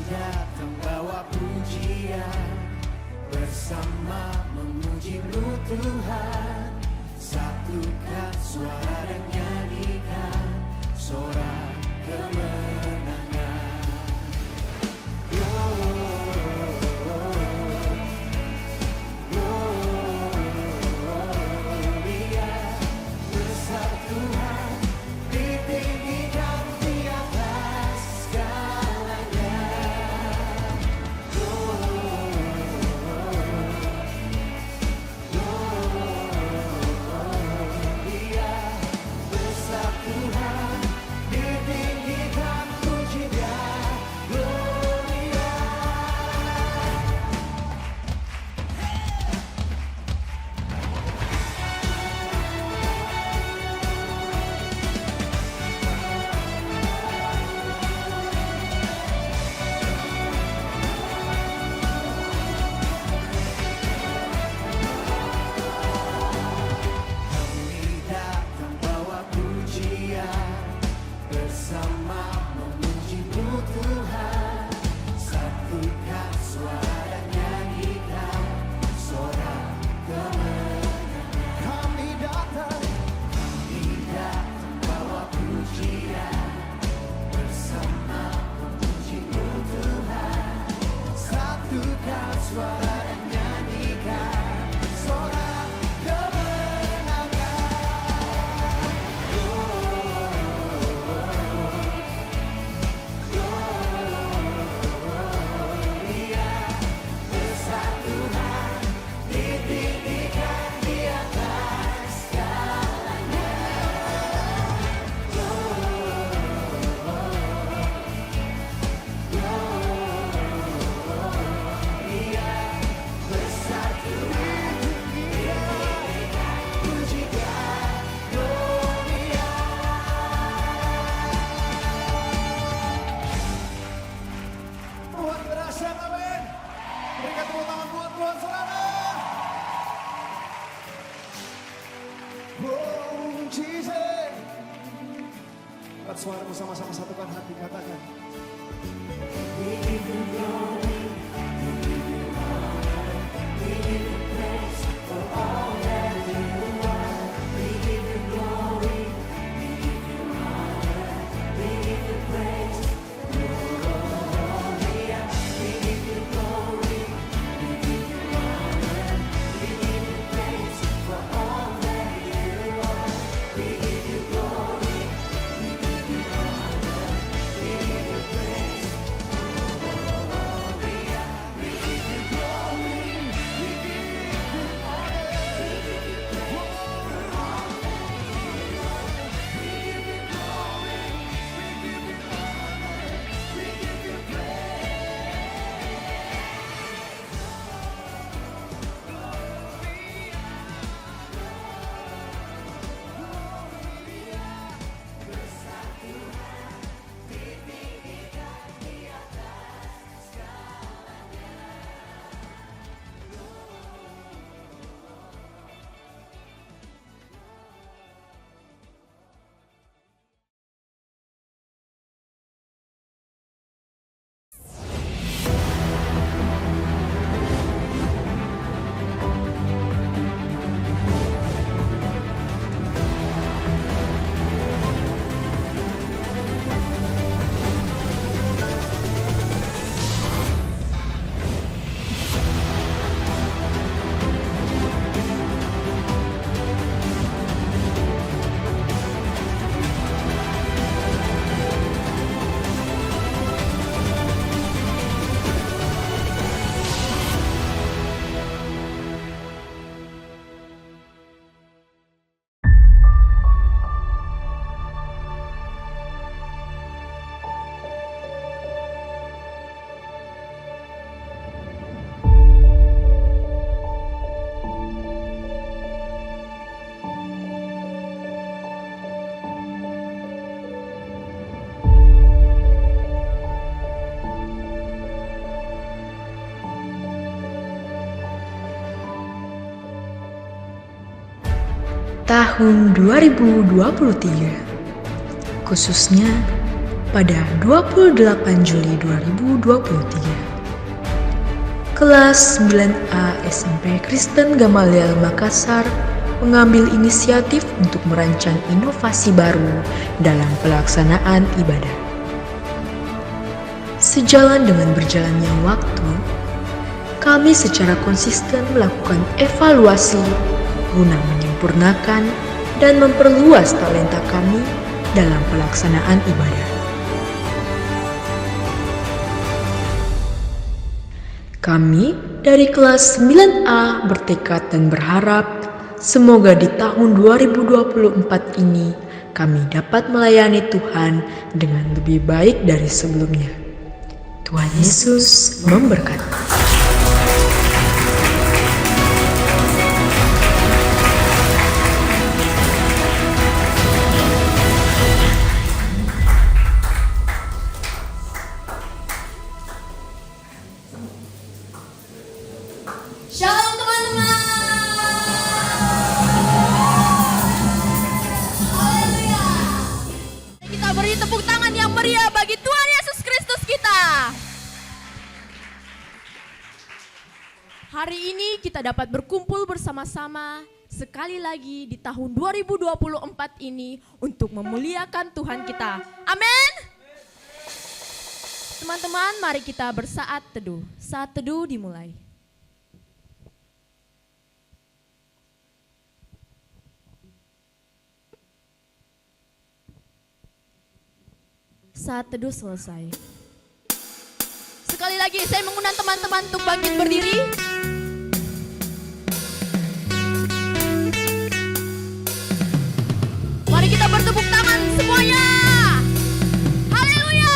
datang bawa pujian, bersama memuji-Mu Tuhan. Satukan suara dan nyanyikan sorak kemenangan. Gloria, besar Tuhan, ditinggikan di atas segalanya. Gloria, besar Tuhan, ditinggikan puji-Nya. Gloria. Kami datang bawa pujian, bersama memuji-Mu Tuhan. Satukan suara dan nyanyikan sorak kemenangan. Kami datang bawa pujian, bersama memuji-Mu Tuhan. Satukan suara dan nyanyikan sorak kemenangan. Gloria, besar Tuhan, ditinggikan di atas segalanya. Gloria, besar Tuhan, ditinggikan puji-Nya. Gloria. Tuhan berhasil, amin. Berikan tepuk tangan buat Tuhan, saudara. Oh, Jesus. Buat suaramu sama-sama satukan hati, katakan. We give you glory, we give you honor, we give you praise for all that you are. We give you glory, we give you honor, we give you praise. Gloria, we give you glory, we give you honor, we give you praise for all that you are. We give you glory, we give you honor, we give you praise. Gloria, we give you glory, we give you honor, we give you praise for all that you are. We give you glory, we give you honor, we give you tahun 2023, khususnya pada 28 Juli 2023. Kelas 9A SMP Kristen Gamaliel Makassar mengambil inisiatif untuk merancang inovasi baru dalam pelaksanaan ibadah. Sejalan dengan berjalannya waktu, kami secara konsisten melakukan evaluasi guna menyempurnakan dan memperluas talenta kami dalam pelaksanaan ibadah. Kami dari kelas 9A bertekad dan berharap semoga di tahun 2024 ini kami dapat melayani Tuhan dengan lebih baik dari sebelumnya. Tuhan Yesus memberkati. Shalom teman-teman. Haleluya. Kita beri tepuk tangan yang meriah bagi Tuhan Yesus Kristus kita. Hari ini kita dapat berkumpul bersama-sama sekali lagi di tahun 2024 ini untuk memuliakan Tuhan kita. Amin. Teman-teman, mari kita bersaat teduh. Saat teduh dimulai. Saat teduh selesai. Sekali lagi saya mengundang teman-teman untuk bangkit berdiri. Mari kita bertepuk tangan semuanya. Haleluya.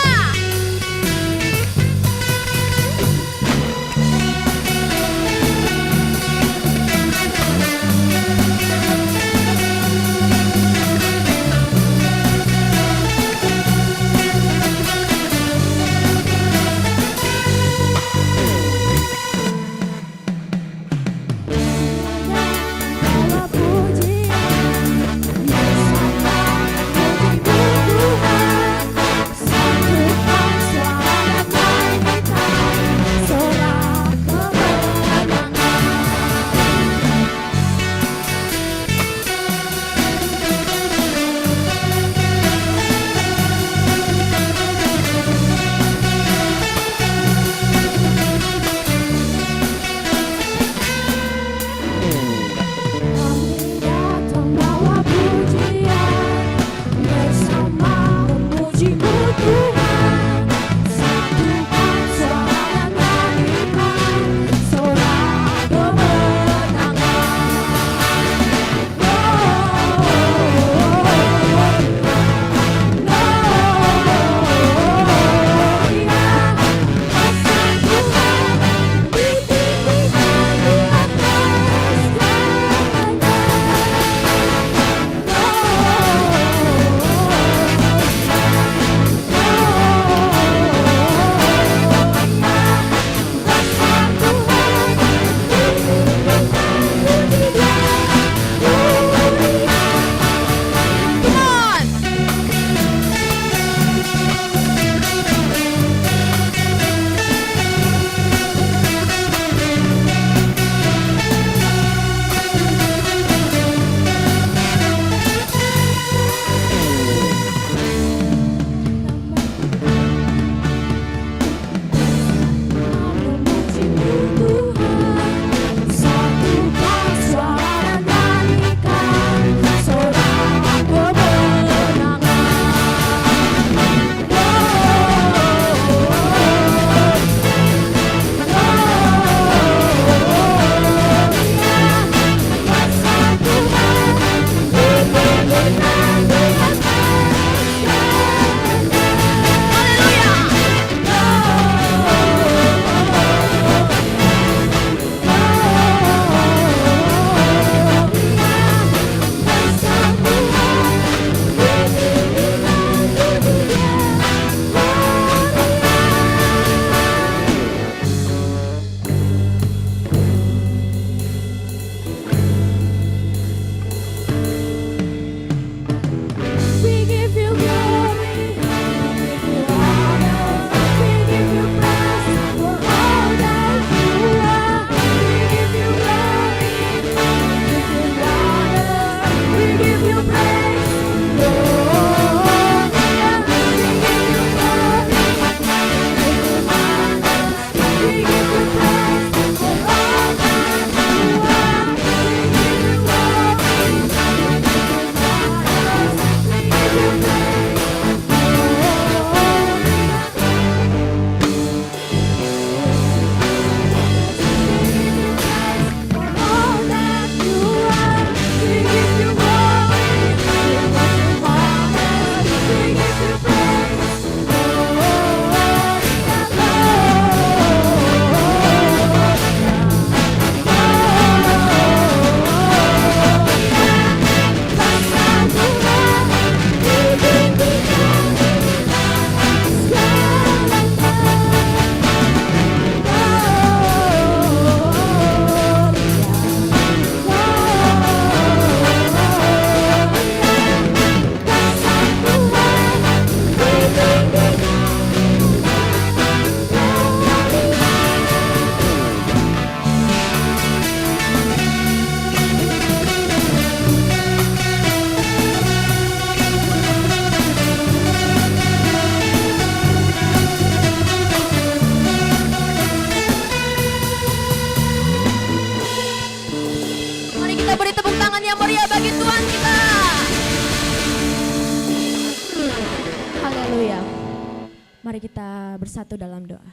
Mari kita bersatu dalam doa.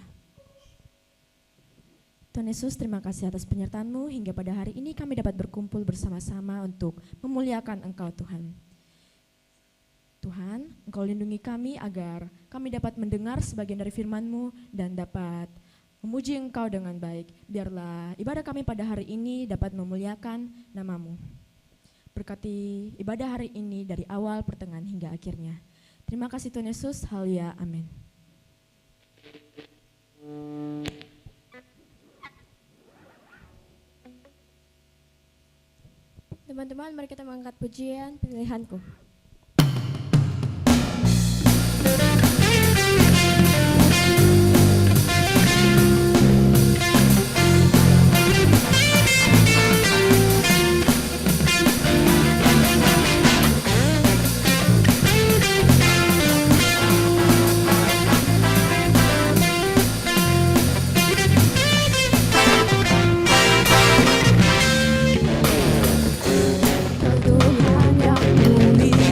Tuhan Yesus, terima kasih atas penyertaan-Mu hingga pada hari ini kami dapat berkumpul bersama-sama untuk memuliakan Engkau Tuhan. Tuhan, Engkau lindungi kami agar kami dapat mendengar sebagian dari firman-Mu dan dapat memuji Engkau dengan baik. Biarlah ibadah kami pada hari ini dapat memuliakan nama-Mu. Berkati ibadah hari ini dari awal, pertengahan hingga akhirnya. Terima kasih Tuhan Yesus, haleluya, amin. Teman-teman, mari kita mengangkat pujian pilihanku. Tuhan yang mulia,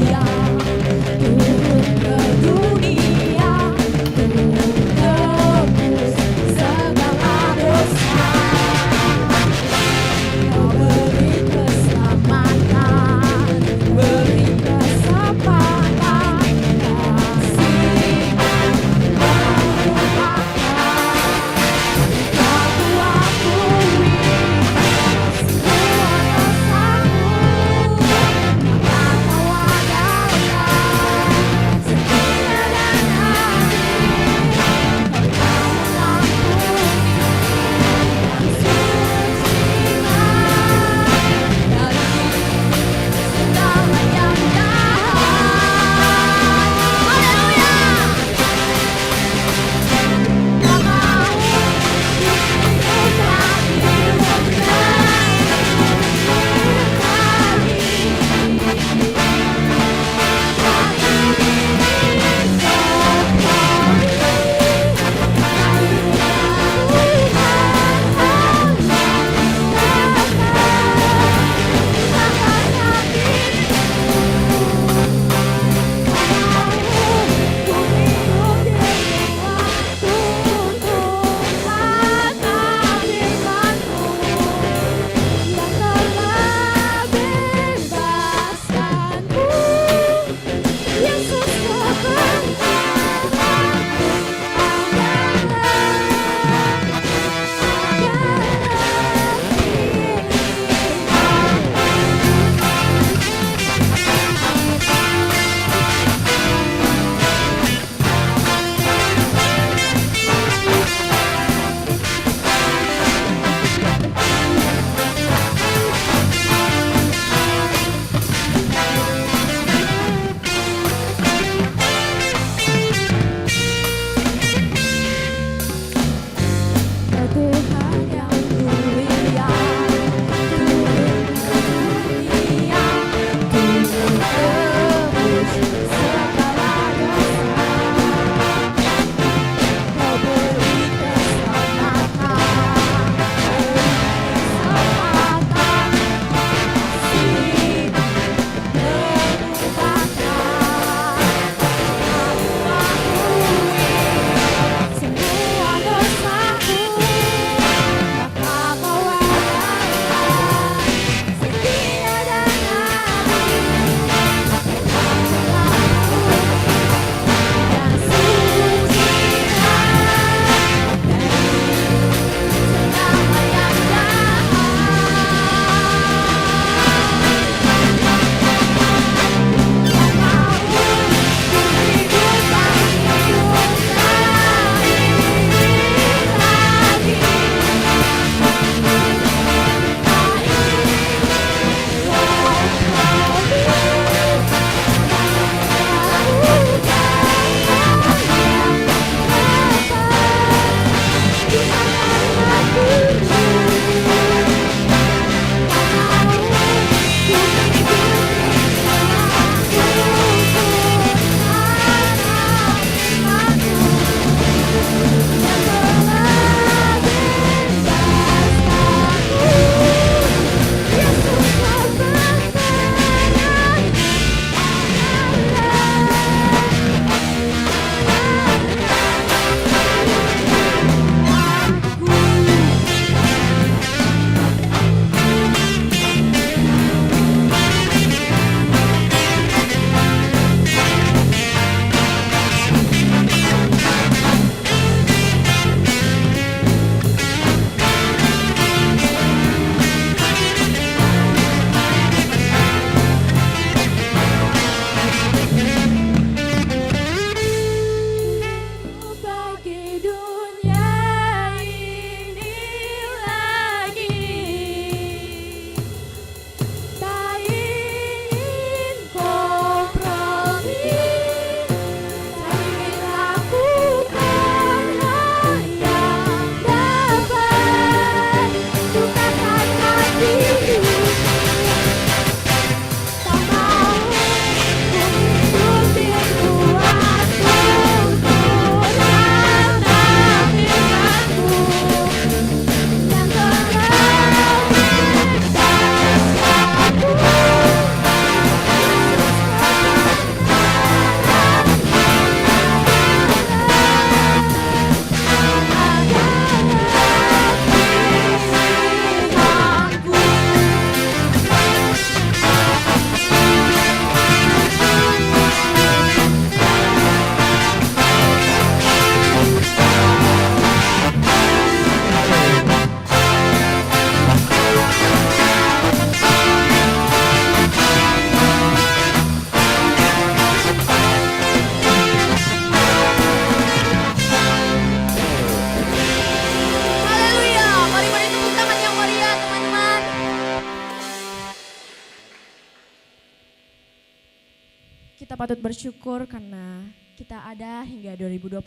kita patut bersyukur karena kita ada hingga 2024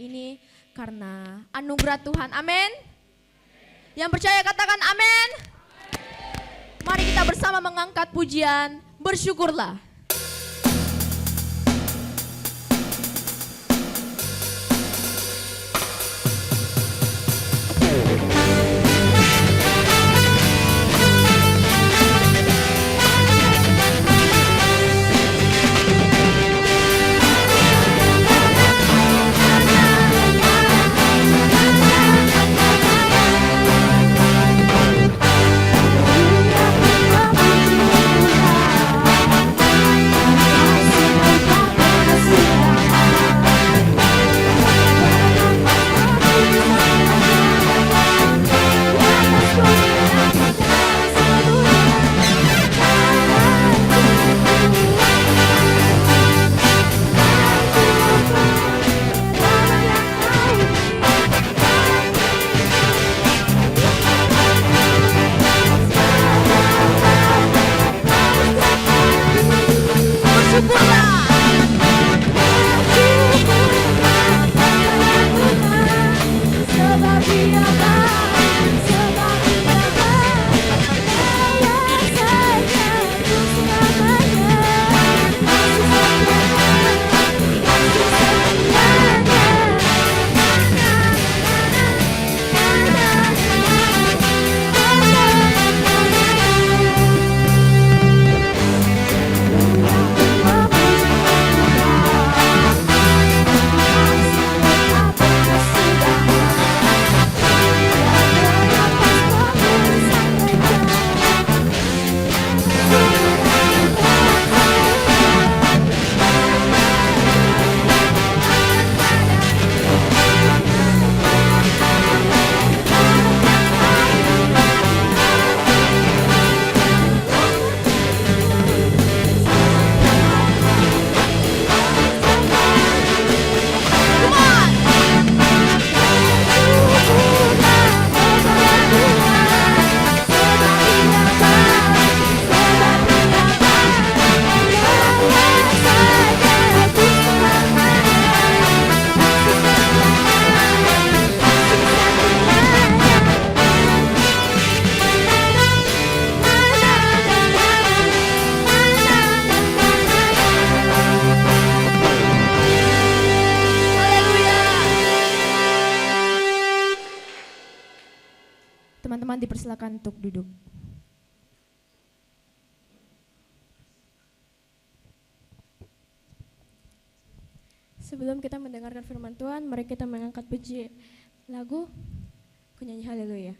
ini karena anugerah Tuhan. Amin. Yang percaya katakan amin. Mari kita bersama mengangkat pujian, bersyukurlah. Teman-teman dipersilakan untuk duduk. Sebelum kita mendengarkan firman Tuhan, mari kita mengangkat puji lagu Kunyanyi Haleluya.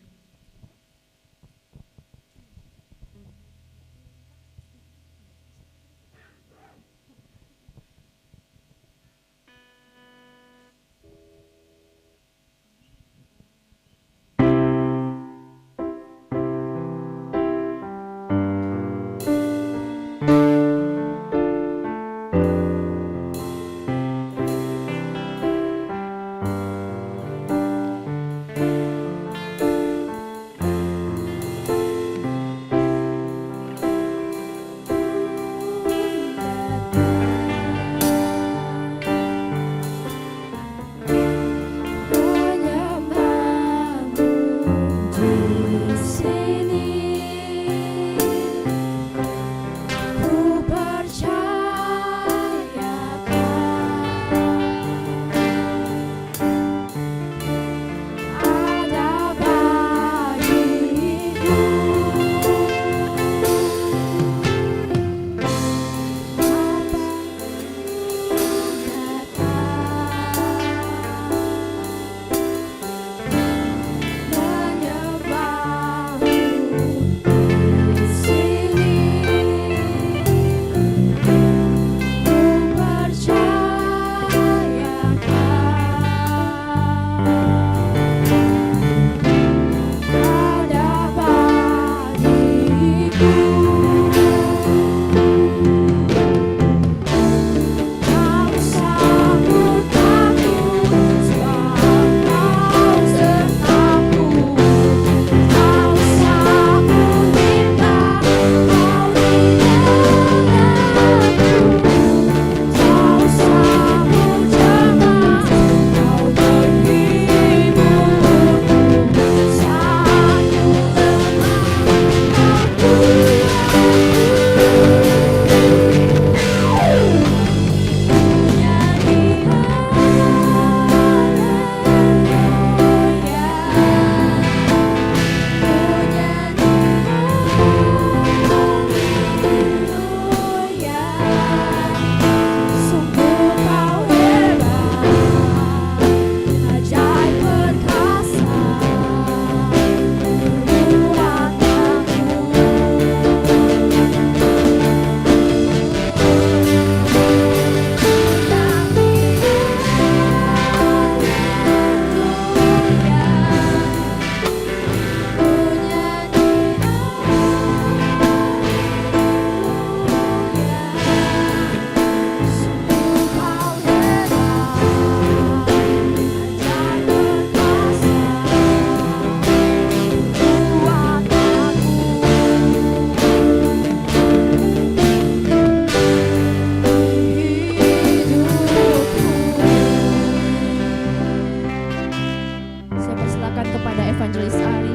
persilakan kepada Evangelis Ari.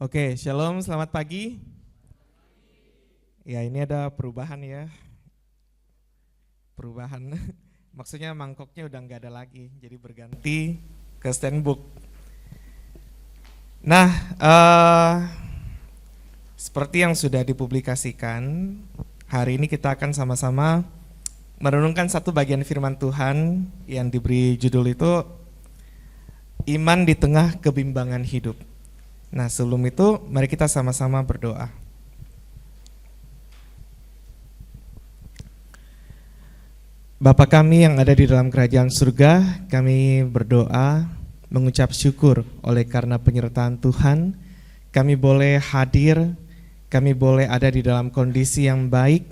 Oke, shalom, selamat pagi. Ya, ini ada perubahan ya. Perubahan, maksudnya mangkoknya udah nggak ada lagi, jadi berganti ke standbook. Nah, seperti yang sudah dipublikasikan, hari ini kita akan sama-sama merenungkan satu bagian firman Tuhan yang diberi judul itu Iman di Tengah Kebimbangan Hidup. Nah, sebelum itu mari kita sama-sama berdoa. Bapa kami yang ada di dalam kerajaan surga, kami berdoa mengucap syukur oleh karena penyertaan Tuhan. Kami boleh hadir, kami boleh ada di dalam kondisi yang baik.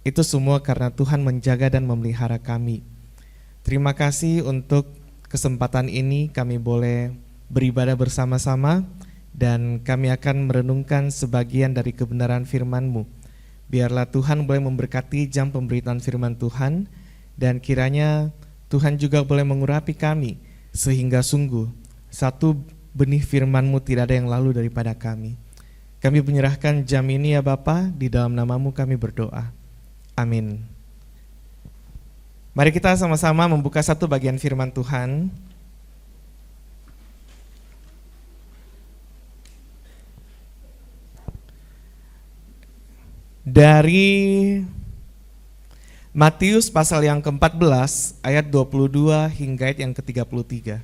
Itu semua karena Tuhan menjaga dan memelihara kami. Terima kasih untuk kesempatan ini kami boleh beribadah bersama-sama. Dan kami akan merenungkan sebagian dari kebenaran firman-Mu. Biarlah Tuhan boleh memberkati jam pemberitaan firman Tuhan, dan kiranya Tuhan juga boleh mengurapi kami, sehingga sungguh satu benih firman-Mu tidak ada yang lalu daripada kami. Kami menyerahkan jam ini ya Bapa, di dalam nama-Mu kami berdoa. Amin. Mari kita sama-sama membuka satu bagian firman Tuhan. Dari Matius pasal yang ke-14 ayat 22 hingga ayat yang ke-33.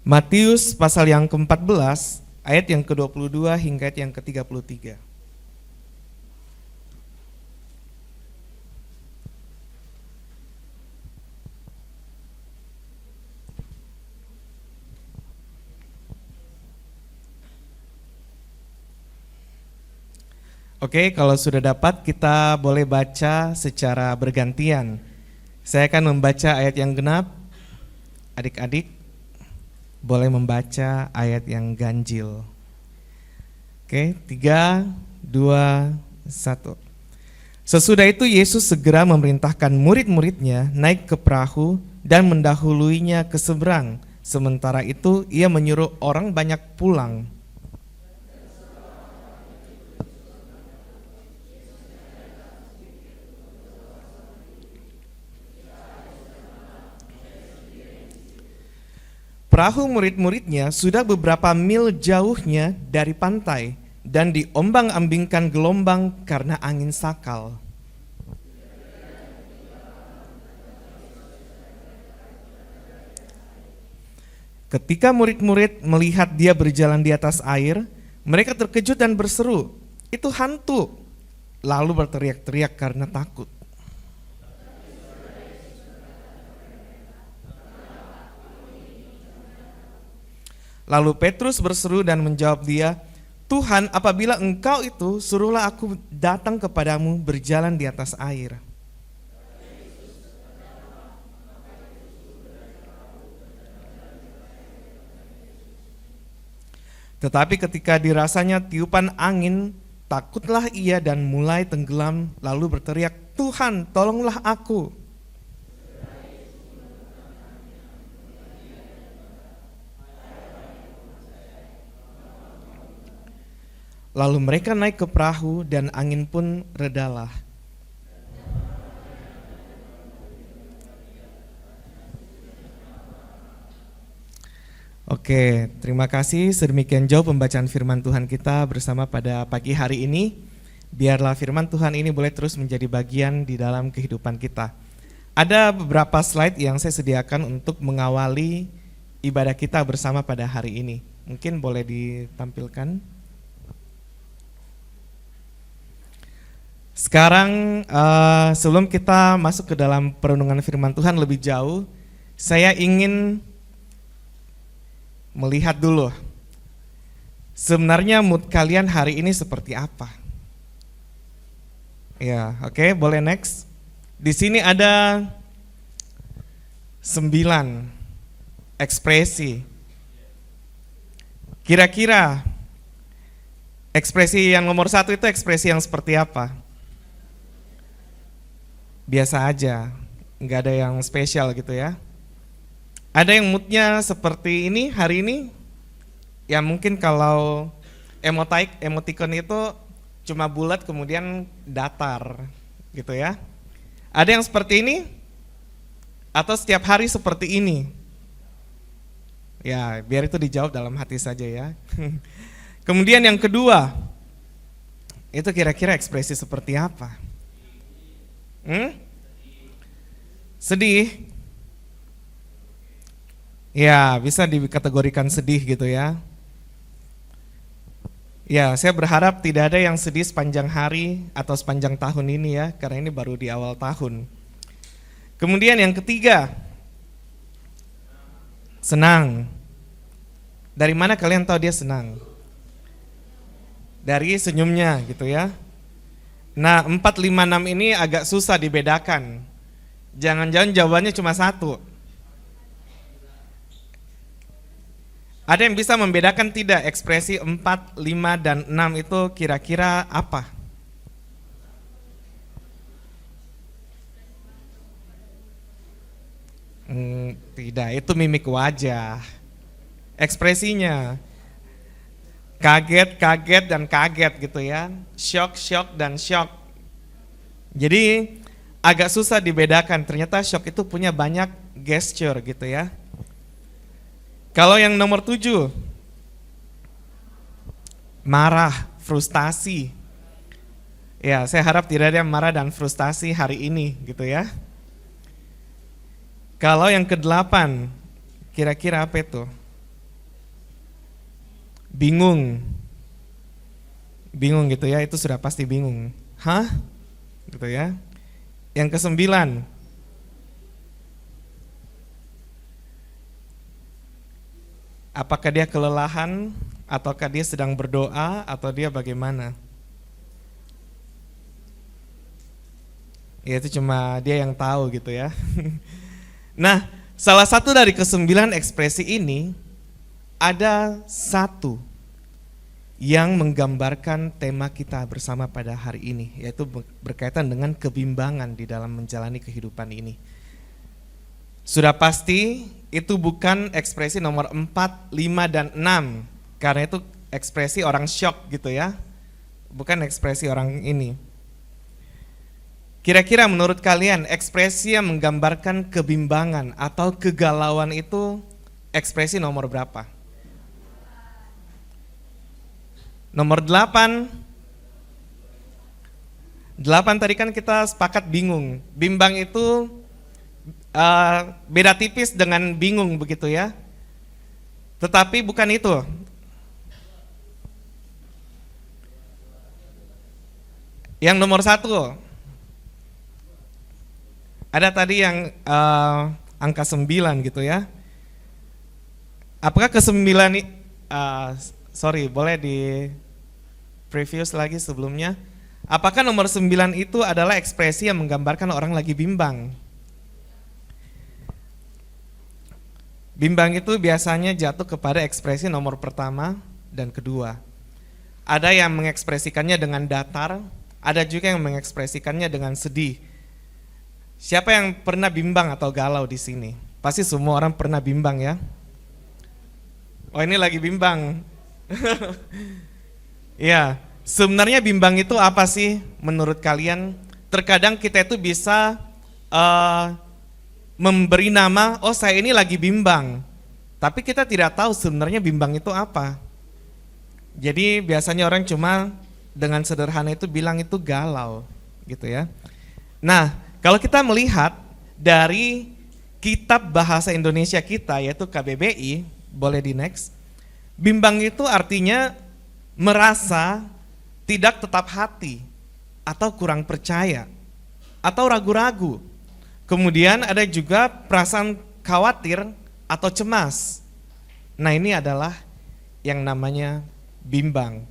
Matius pasal yang ke-14 ayat yang ke-22 hingga ayat yang ke-33. Oke, kalau sudah dapat kita boleh baca secara bergantian. Saya akan membaca ayat yang genap. Adik-adik boleh membaca ayat yang ganjil. Oke, 3, 2, 1. Sesudah itu Yesus segera memerintahkan murid-muridnya naik ke perahu dan mendahuluinya ke seberang. Sementara itu ia menyuruh orang banyak pulang. Perahu murid-muridnya sudah beberapa mil jauhnya dari pantai dan diombang-ambingkan gelombang karena angin sakal. Ketika murid-murid melihat dia berjalan di atas air, mereka terkejut dan berseru, "Itu hantu!" Lalu berteriak-teriak karena takut. Lalu Petrus berseru dan menjawab dia, "Tuhan, apabila engkau itu, suruhlah aku datang kepadamu berjalan di atas air." Tetapi ketika dirasanya tiupan angin, takutlah ia dan mulai tenggelam, lalu berteriak, "Tuhan, tolonglah aku." Lalu mereka naik ke perahu dan angin pun redalah. Oke, terima kasih. Sedemikian jauh pembacaan firman Tuhan kita bersama pada pagi hari ini. Biarlah firman Tuhan ini boleh terus menjadi bagian di dalam kehidupan kita. Ada beberapa slide yang saya sediakan untuk mengawali ibadah kita bersama pada hari ini. Mungkin boleh ditampilkan. Sekarang sebelum kita masuk ke dalam perenungan firman Tuhan lebih jauh, saya ingin melihat dulu sebenarnya mood kalian hari ini seperti apa. Ya, oke, boleh next. Di sini ada 9 ekspresi. Kira-kira ekspresi yang nomor 1 itu ekspresi yang seperti apa? Biasa aja, nggak ada yang spesial gitu ya. Ada yang moodnya seperti ini hari ini, ya mungkin kalau emoticon itu cuma bulat kemudian datar gitu ya. Ada yang seperti ini, atau setiap hari seperti ini. Ya biar itu dijawab dalam hati saja ya. Kemudian yang kedua, itu kira-kira ekspresi seperti apa? Sedih? Ya, bisa dikategorikan sedih gitu ya. Ya, saya berharap tidak ada yang sedih sepanjang hari atau sepanjang tahun ini ya, karena ini baru di awal tahun. Kemudian yang ketiga, senang. Dari mana kalian tahu dia senang? Dari senyumnya gitu ya. Nah 4, 5, 6 ini agak susah dibedakan. Jangan-jangan jawabannya cuma 1. Ada yang bisa membedakan tidak ekspresi 4, 5, dan 6 itu kira-kira apa? Tidak, itu mimik wajah. Ekspresinya kaget dan kaget gitu ya, shock dan shock. Jadi agak susah dibedakan, ternyata shock itu punya banyak gesture gitu ya. Kalau yang nomor 7, marah, frustasi. Ya, saya harap tidak ada yang marah dan frustasi hari ini gitu ya. Kalau yang ke-8, kira-kira apa itu? Bingung gitu ya, itu sudah pasti bingung. Hah? Gitu ya. Yang ke-9, apakah dia kelelahan, ataukah dia sedang berdoa, atau dia bagaimana? Ya itu cuma dia yang tahu gitu ya. Nah, salah satu dari ke-9 ekspresi ini, ada 1 yang menggambarkan tema kita bersama pada hari ini, yaitu berkaitan dengan kebimbangan di dalam menjalani kehidupan ini. Sudah pasti itu bukan ekspresi nomor 4, 5, dan 6, karena itu ekspresi orang shock gitu ya, bukan ekspresi orang ini. Kira-kira menurut kalian ekspresi yang menggambarkan kebimbangan atau kegalauan itu ekspresi nomor berapa? Nomor 8. 8 tadi kan kita sepakat bingung. Bimbang itu beda tipis dengan bingung begitu ya. Tetapi bukan itu. Yang nomor 1. Ada tadi yang angka 9 gitu ya. Apakah ke-9 boleh di previous lagi sebelumnya. Apakah nomor 9 itu adalah ekspresi yang menggambarkan orang lagi bimbang? Bimbang itu biasanya jatuh kepada ekspresi nomor pertama dan kedua. Ada yang mengekspresikannya dengan datar, ada juga yang mengekspresikannya dengan sedih. Siapa yang pernah bimbang atau galau di sini? Pasti semua orang pernah bimbang ya. Oh ini lagi bimbang. Ya, sebenarnya bimbang itu apa sih menurut kalian? Terkadang kita itu bisa memberi nama, oh saya ini lagi bimbang. Tapi kita tidak tahu sebenarnya bimbang itu apa. Jadi biasanya orang cuma dengan sederhana itu bilang itu galau gitu ya. Nah, kalau kita melihat dari kitab bahasa Indonesia kita yaitu KBBI, boleh di next. Bimbang itu artinya merasa tidak tetap hati. atau kurang percaya atau ragu-ragu. Kemudian ada juga perasaan khawatir atau cemas. Nah, ini adalah yang namanya bimbang.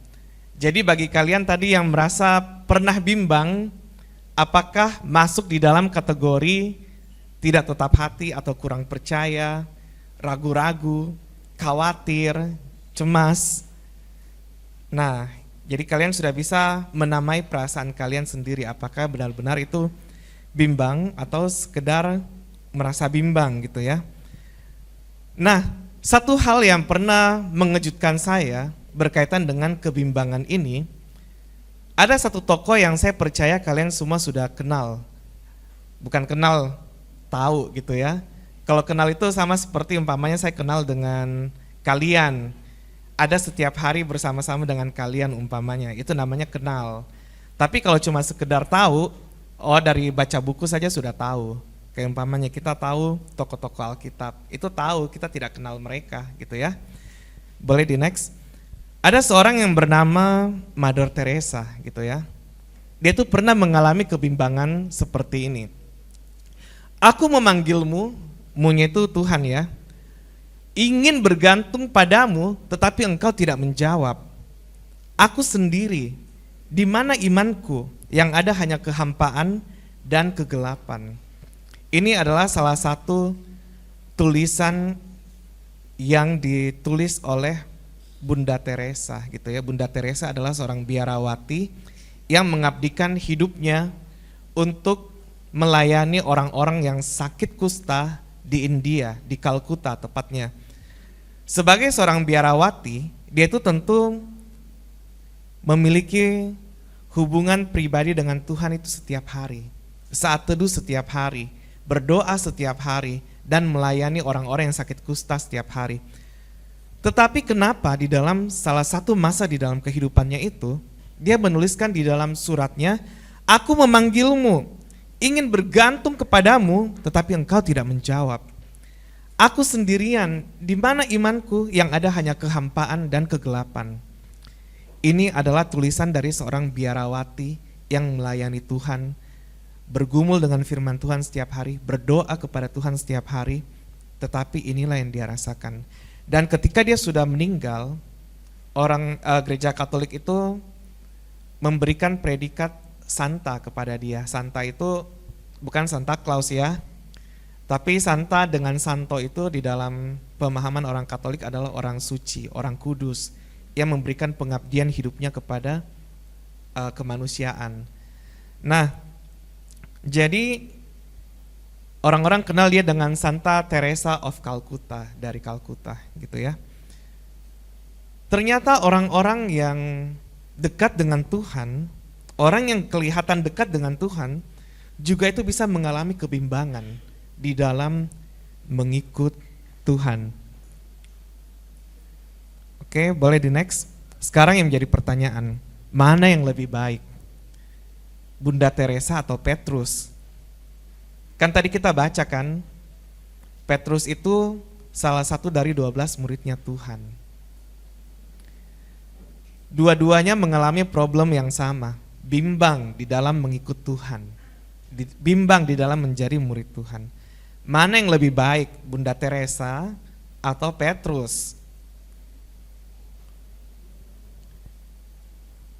Jadi bagi kalian tadi yang merasa pernah bimbang, apakah masuk di dalam kategori tidak tetap hati atau kurang percaya, ragu-ragu, khawatir, cemas? Nah, jadi kalian sudah bisa menamai perasaan kalian sendiri, apakah benar-benar itu bimbang atau sekedar merasa bimbang gitu ya. Nah, satu hal yang pernah mengejutkan saya berkaitan dengan kebimbangan ini, ada satu tokoh yang saya percaya kalian semua sudah kenal. Bukan kenal, tahu gitu ya. Kalau kenal itu sama seperti umpamanya saya kenal dengan kalian. Ada setiap hari bersama-sama dengan kalian umpamanya, itu namanya kenal. Tapi kalau cuma sekedar tahu, oh dari baca buku saja sudah tahu. Kayak umpamanya kita tahu tokoh-tokoh Alkitab, itu tahu, kita tidak kenal mereka gitu ya. Boleh di next. Ada seorang yang bernama Mother Teresa gitu ya. Dia tuh pernah mengalami kebimbangan seperti ini. Aku memanggilmu, munya itu Tuhan ya, ingin bergantung padamu tetapi engkau tidak menjawab. Aku sendiri, di mana imanku, yang ada hanya kehampaan dan kegelapan. Ini adalah salah satu tulisan yang ditulis oleh Bunda Teresa gitu ya. Bunda Teresa adalah seorang biarawati yang mengabdikan hidupnya untuk melayani orang-orang yang sakit kusta di India, di Kalkuta tepatnya. Sebagai seorang biarawati, dia itu tentu memiliki hubungan pribadi dengan Tuhan itu setiap hari. Saat teduh setiap hari, berdoa setiap hari, dan melayani orang-orang yang sakit kusta setiap hari. Tetapi kenapa di dalam salah satu masa di dalam kehidupannya itu, dia menuliskan di dalam suratnya, aku memanggilmu, ingin bergantung kepadamu, tetapi engkau tidak menjawab. Aku sendirian, di mana imanku, yang ada hanya kehampaan dan kegelapan. Ini adalah tulisan dari seorang biarawati yang melayani Tuhan, bergumul dengan firman Tuhan setiap hari, berdoa kepada Tuhan setiap hari, tetapi inilah yang dia rasakan. Dan ketika dia sudah meninggal, orang gereja Katolik itu memberikan predikat Santa kepada dia. Santa itu bukan Santa Claus ya, tapi Santa dengan Santo itu di dalam pemahaman orang Katolik adalah orang suci, orang kudus yang memberikan pengabdian hidupnya kepada kemanusiaan. Nah, jadi orang-orang kenal dia dengan Santa Teresa of Calcutta, dari Kalkuta gitu ya. Ternyata orang-orang yang dekat dengan Tuhan, orang yang kelihatan dekat dengan Tuhan, juga itu bisa mengalami kebimbangan di dalam mengikut Tuhan. Oke, boleh di next. Sekarang yang menjadi pertanyaan, mana yang lebih baik? Bunda Teresa atau Petrus? Kan tadi kita baca kan, Petrus itu salah satu dari 12 muridnya Tuhan. Dua-duanya mengalami problem yang sama, bimbang di dalam mengikut Tuhan, bimbang di dalam menjadi murid Tuhan. Mana yang lebih baik, Bunda Teresa atau Petrus?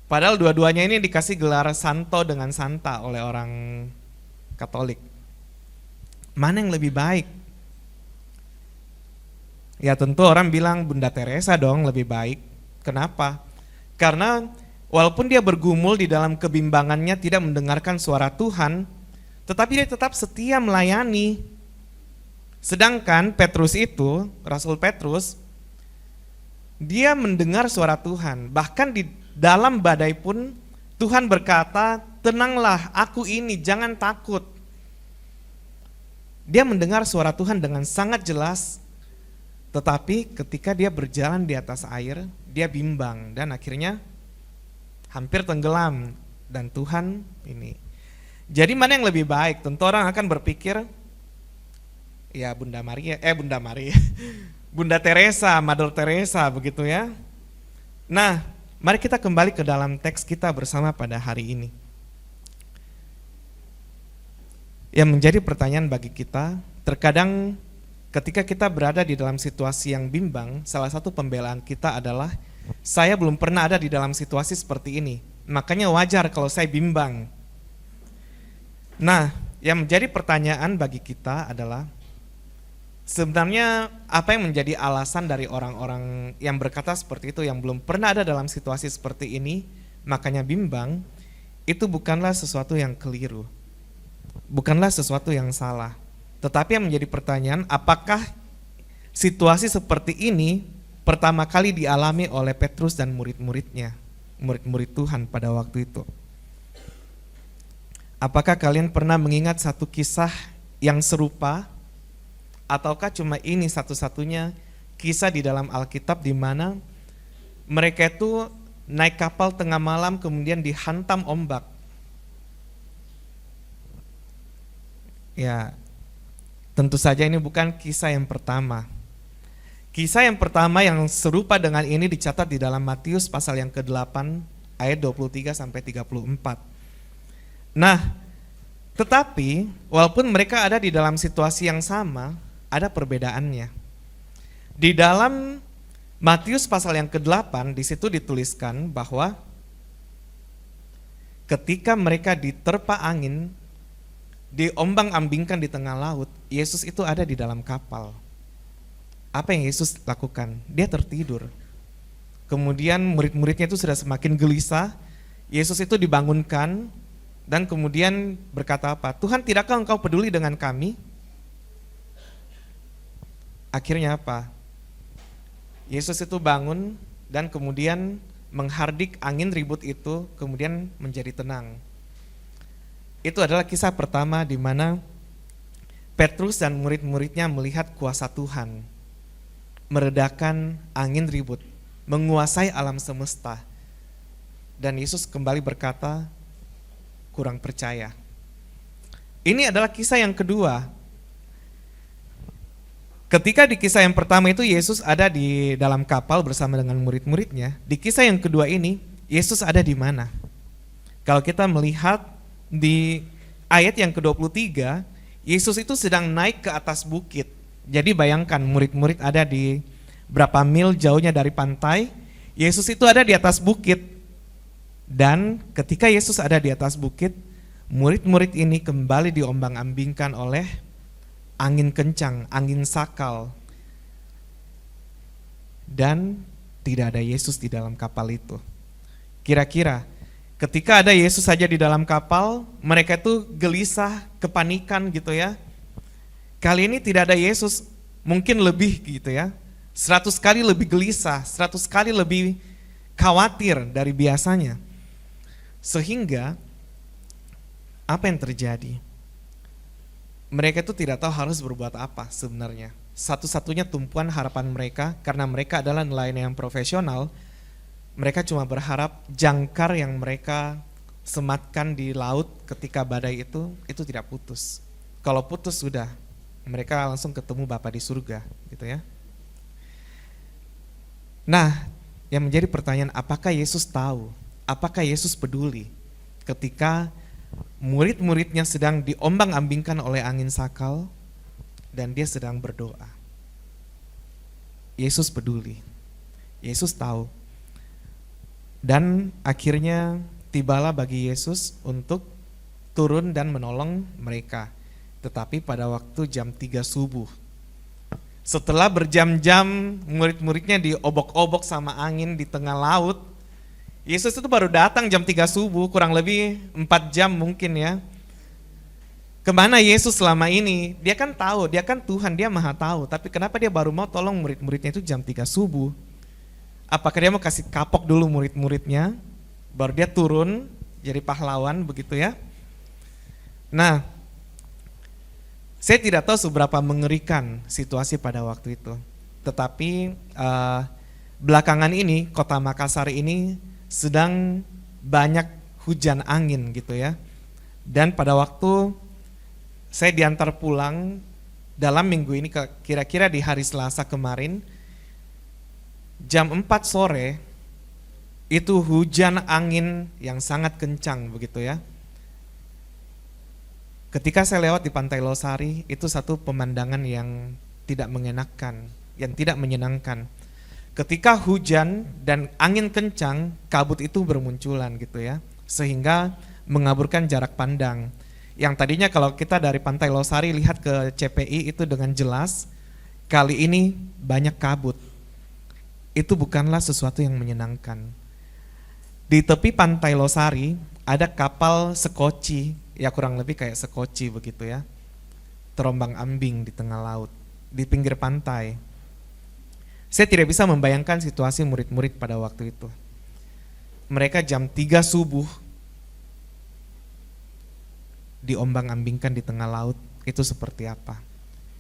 Padahal dua-duanya ini dikasih gelar santo dengan santa oleh orang Katolik. Mana yang lebih baik? Ya tentu orang bilang Bunda Teresa dong lebih baik. Kenapa? Karena walaupun dia bergumul di dalam kebimbangannya, tidak mendengarkan suara Tuhan, tetapi dia tetap setia melayani. Sedangkan Petrus itu, Rasul Petrus, dia mendengar suara Tuhan. Bahkan di dalam badai pun Tuhan berkata, tenanglah, aku ini, jangan takut. Dia mendengar suara Tuhan dengan sangat jelas, tetapi ketika dia berjalan di atas air, dia bimbang dan akhirnya hampir tenggelam. Dan Tuhan ini. Jadi mana yang lebih baik? Tentu orang akan berpikir, ya Bunda Maria, Bunda Teresa, Mother Teresa begitu ya. Nah, mari kita kembali ke dalam teks kita bersama pada hari ini. yang menjadi pertanyaan bagi kita, terkadang ketika kita berada di dalam situasi yang bimbang, salah satu pembelaan kita adalah, saya belum pernah ada di dalam situasi seperti ini, makanya wajar kalau saya bimbang. Nah, yang menjadi pertanyaan bagi kita adalah, sebenarnya apa yang menjadi alasan dari orang-orang yang berkata seperti itu, yang belum pernah ada dalam situasi seperti ini, makanya bimbang, itu bukanlah sesuatu yang keliru, bukanlah sesuatu yang salah. Tetapi yang menjadi pertanyaan, apakah situasi seperti ini pertama kali dialami oleh Petrus dan murid-muridnya, murid-murid Tuhan pada waktu itu? Apakah kalian pernah mengingat satu kisah yang serupa? Ataukah cuma ini satu-satunya kisah di dalam Alkitab di mana mereka itu naik kapal tengah malam kemudian dihantam ombak? Ya, tentu saja ini bukan kisah yang pertama. Kisah yang pertama yang serupa dengan ini dicatat di dalam Matius pasal yang ke-8 ayat 23 sampai 34. Nah, tetapi walaupun mereka ada di dalam situasi yang sama, ada perbedaannya. Di dalam Matius pasal yang ke-8 di situ dituliskan bahwa ketika mereka diterpa angin, diombang-ambingkan di tengah laut, Yesus itu ada di dalam kapal. Apa yang Yesus lakukan? Dia tertidur. Kemudian murid-muridnya itu sudah semakin gelisah, Yesus itu dibangunkan dan kemudian berkata apa? Tuhan, tidakkah engkau peduli dengan kami? Akhirnya apa? Yesus itu bangun dan kemudian menghardik angin ribut itu, kemudian menjadi tenang. Itu adalah kisah pertama di mana Petrus dan murid-muridnya melihat kuasa Tuhan meredakan angin ribut, menguasai alam semesta. Dan Yesus kembali berkata, kurang percaya. Ini adalah kisah yang kedua. Ketika di kisah yang pertama itu Yesus ada di dalam kapal bersama dengan murid-muridnya, di kisah yang kedua ini Yesus ada di mana? Kalau kita melihat di ayat yang ke-23, Yesus itu sedang naik ke atas bukit. Jadi bayangkan murid-murid ada di berapa mil jauhnya dari pantai, Yesus itu ada di atas bukit. Dan ketika Yesus ada di atas bukit, murid-murid ini kembali diombang-ambingkan oleh angin kencang, angin sakal. Dan tidak ada Yesus di dalam kapal itu. Kira-kira ketika ada Yesus saja di dalam kapal, mereka itu gelisah, kepanikan gitu ya. Kali ini tidak ada Yesus, mungkin lebih gitu ya. 100 kali lebih gelisah, 100 kali lebih khawatir dari biasanya. Sehingga apa yang terjadi? Mereka itu tidak tahu harus berbuat apa sebenarnya. Satu-satunya tumpuan harapan mereka, karena mereka adalah nelayan yang profesional, mereka cuma berharap jangkar yang mereka sematkan di laut ketika badai itu tidak putus. Kalau putus sudah, mereka langsung ketemu Bapa di surga, gitu ya. Nah, yang menjadi pertanyaan, apakah Yesus tahu? Apakah Yesus peduli ketika murid-muridnya sedang diombang-ambingkan oleh angin sakal dan dia sedang berdoa? Yesus peduli. Yesus tahu. Dan akhirnya tibalah bagi Yesus untuk turun dan menolong mereka. Tetapi pada waktu jam 3 subuh, setelah berjam-jam murid-muridnya diobok-obok sama angin di tengah laut, Yesus itu baru datang jam 3 subuh, kurang lebih 4 jam mungkin ya. Kemana Yesus selama ini? Dia kan tahu, dia kan Tuhan, dia maha tahu. Tapi kenapa dia baru mau tolong murid-muridnya itu jam 3 subuh? Apakah dia mau kasih kapok dulu murid-muridnya, baru dia turun jadi pahlawan begitu ya? Nah, saya tidak tahu seberapa mengerikan situasi pada waktu itu. Tetapi belakangan ini kota Makassar ini sedang banyak hujan angin gitu ya. Dan pada waktu saya diantar pulang dalam minggu ini, kira-kira di hari Selasa kemarin, jam 4 sore itu hujan angin yang sangat kencang begitu ya. Ketika saya lewat di Pantai Losari, itu satu pemandangan yang tidak mengenakan, yang tidak menyenangkan. Ketika hujan dan angin kencang, kabut itu bermunculan gitu ya, sehingga mengaburkan jarak pandang. Yang tadinya kalau kita dari Pantai Losari lihat ke CPI itu dengan jelas, kali ini banyak kabut. Itu bukanlah sesuatu yang menyenangkan. Di tepi Pantai Losari ada kapal sekoci, ya kurang lebih kayak sekoci begitu ya, terombang-ambing di tengah laut, di pinggir pantai. Saya tidak bisa membayangkan situasi murid-murid pada waktu itu. Mereka jam 3 subuh diombang-ambingkan di tengah laut, itu seperti apa.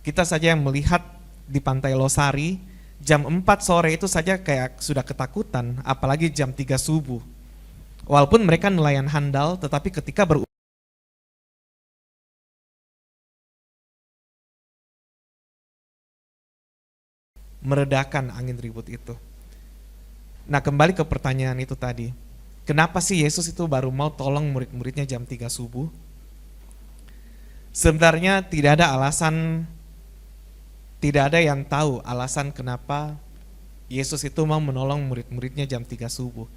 Kita saja yang melihat di Pantai Losari, jam 4 sore itu saja kayak sudah ketakutan, apalagi jam 3 subuh. Walaupun mereka nelayan handal, tetapi ketika meredakan angin ribut itu. Nah, kembali ke pertanyaan itu tadi. Kenapa sih Yesus itu baru mau tolong murid-muridnya jam 3 subuh? Sebenarnya tidak ada alasan, tidak ada yang tahu alasan kenapa Yesus itu mau menolong murid-muridnya jam 3 subuh.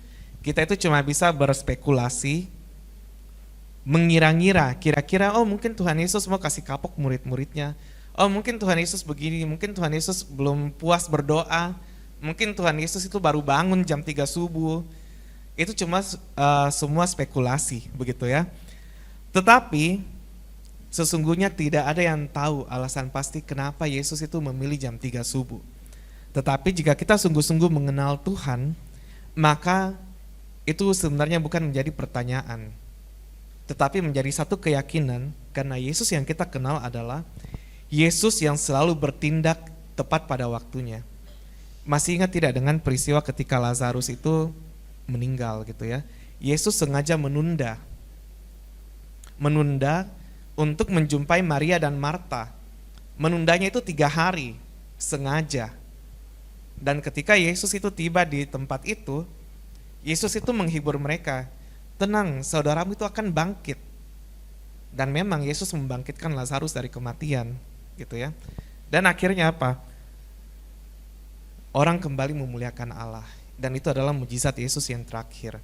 Kita itu cuma bisa berspekulasi, mengira-ngira, kira-kira oh mungkin Tuhan Yesus mau kasih kapok murid-muridnya. Oh mungkin Tuhan Yesus begini, mungkin Tuhan Yesus belum puas berdoa, mungkin Tuhan Yesus itu baru bangun jam 3 subuh. Itu cuma semua spekulasi begitu ya. Tetapi sesungguhnya tidak ada yang tahu alasan pasti kenapa Yesus itu memilih jam 3 subuh. Tetapi jika kita sungguh-sungguh mengenal Tuhan, maka itu sebenarnya bukan menjadi pertanyaan, tetapi menjadi satu keyakinan, karena Yesus yang kita kenal adalah Yesus yang selalu bertindak tepat pada waktunya. Masih ingat tidak dengan peristiwa ketika Lazarus itu meninggal gitu ya? Yesus sengaja menunda untuk menjumpai Maria dan Marta. Menundanya itu 3 hari, sengaja. Dan ketika Yesus itu tiba di tempat itu, Yesus itu menghibur mereka, tenang, saudaramu itu akan bangkit. Dan memang Yesus membangkitkan Lazarus dari kematian, gitu ya. Dan akhirnya apa? Orang kembali memuliakan Allah, dan itu adalah mujizat Yesus yang terakhir.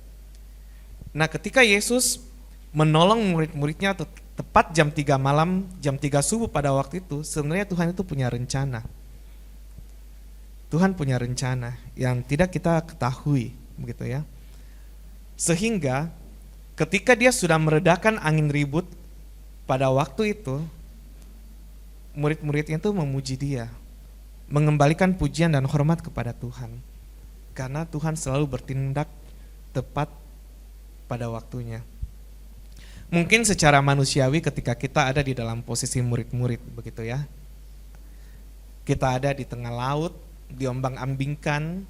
Nah, ketika Yesus menolong murid-muridnya tepat jam 3 malam, jam 3 subuh pada waktu itu, sebenarnya Tuhan itu punya rencana. Tuhan punya rencana yang tidak kita ketahui, begitu ya. Sehingga ketika dia sudah meredakan angin ribut pada waktu itu, murid-muridnya itu memuji dia, mengembalikan pujian dan hormat kepada Tuhan. Karena Tuhan selalu bertindak tepat pada waktunya. Mungkin secara manusiawi ketika kita ada di dalam posisi murid-murid begitu ya. Kita ada di tengah laut, diombang-ambingkan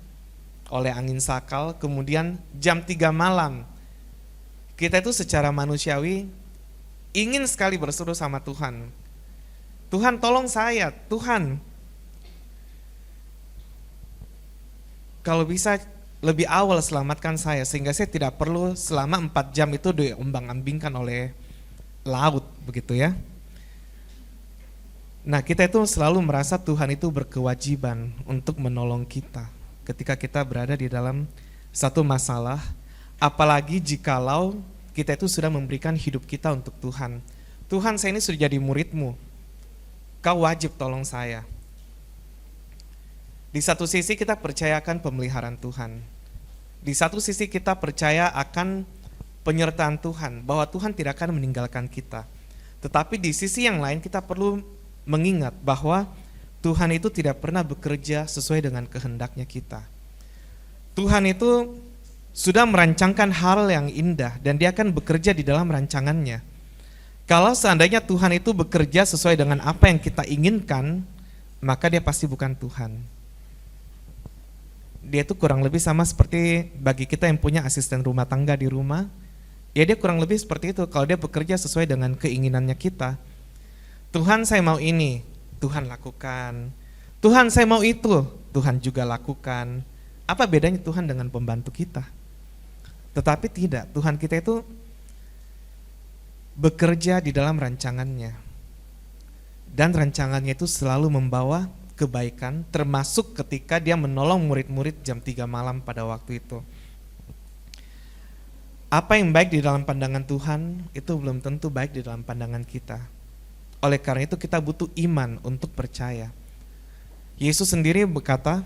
oleh angin sakal, kemudian jam 3 malam. Kita itu secara manusiawi ingin sekali berseru sama Tuhan. Tuhan tolong saya, Tuhan. Kalau bisa lebih awal selamatkan saya sehingga saya tidak perlu selama 4 jam itu diombang-ambingkan oleh laut begitu ya. Nah, kita itu selalu merasa Tuhan itu berkewajiban untuk menolong kita ketika kita berada di dalam satu masalah, apalagi jikalau kita itu sudah memberikan hidup kita untuk Tuhan. Tuhan, saya ini sudah jadi murid-Mu, Kau wajib tolong saya. Di satu sisi kita percayakan pemeliharaan Tuhan, di satu sisi kita percaya akan penyertaan Tuhan, bahwa Tuhan tidak akan meninggalkan kita. Tetapi di sisi yang lain kita perlu mengingat bahwa Tuhan itu tidak pernah bekerja sesuai dengan kehendaknya kita. Tuhan itu sudah merancangkan hal yang indah dan dia akan bekerja di dalam rancangannya. Kalau seandainya Tuhan itu bekerja sesuai dengan apa yang kita inginkan, maka dia pasti bukan Tuhan. Dia itu kurang lebih sama seperti bagi kita yang punya asisten rumah tangga di rumah, ya dia kurang lebih seperti itu. Kalau dia bekerja sesuai dengan keinginannya kita, Tuhan saya mau ini, Tuhan lakukan. Tuhan saya mau itu, Tuhan juga lakukan. Apa bedanya Tuhan dengan pembantu kita? Tetapi tidak, Tuhan kita itu bekerja di dalam rancangannya. Dan rancangannya itu selalu membawa kebaikan, termasuk ketika dia menolong murid-murid jam 3 malam pada waktu itu. Apa yang baik di dalam pandangan Tuhan, itu belum tentu baik di dalam pandangan kita. Oleh karena itu kita butuh iman untuk percaya. Yesus sendiri berkata,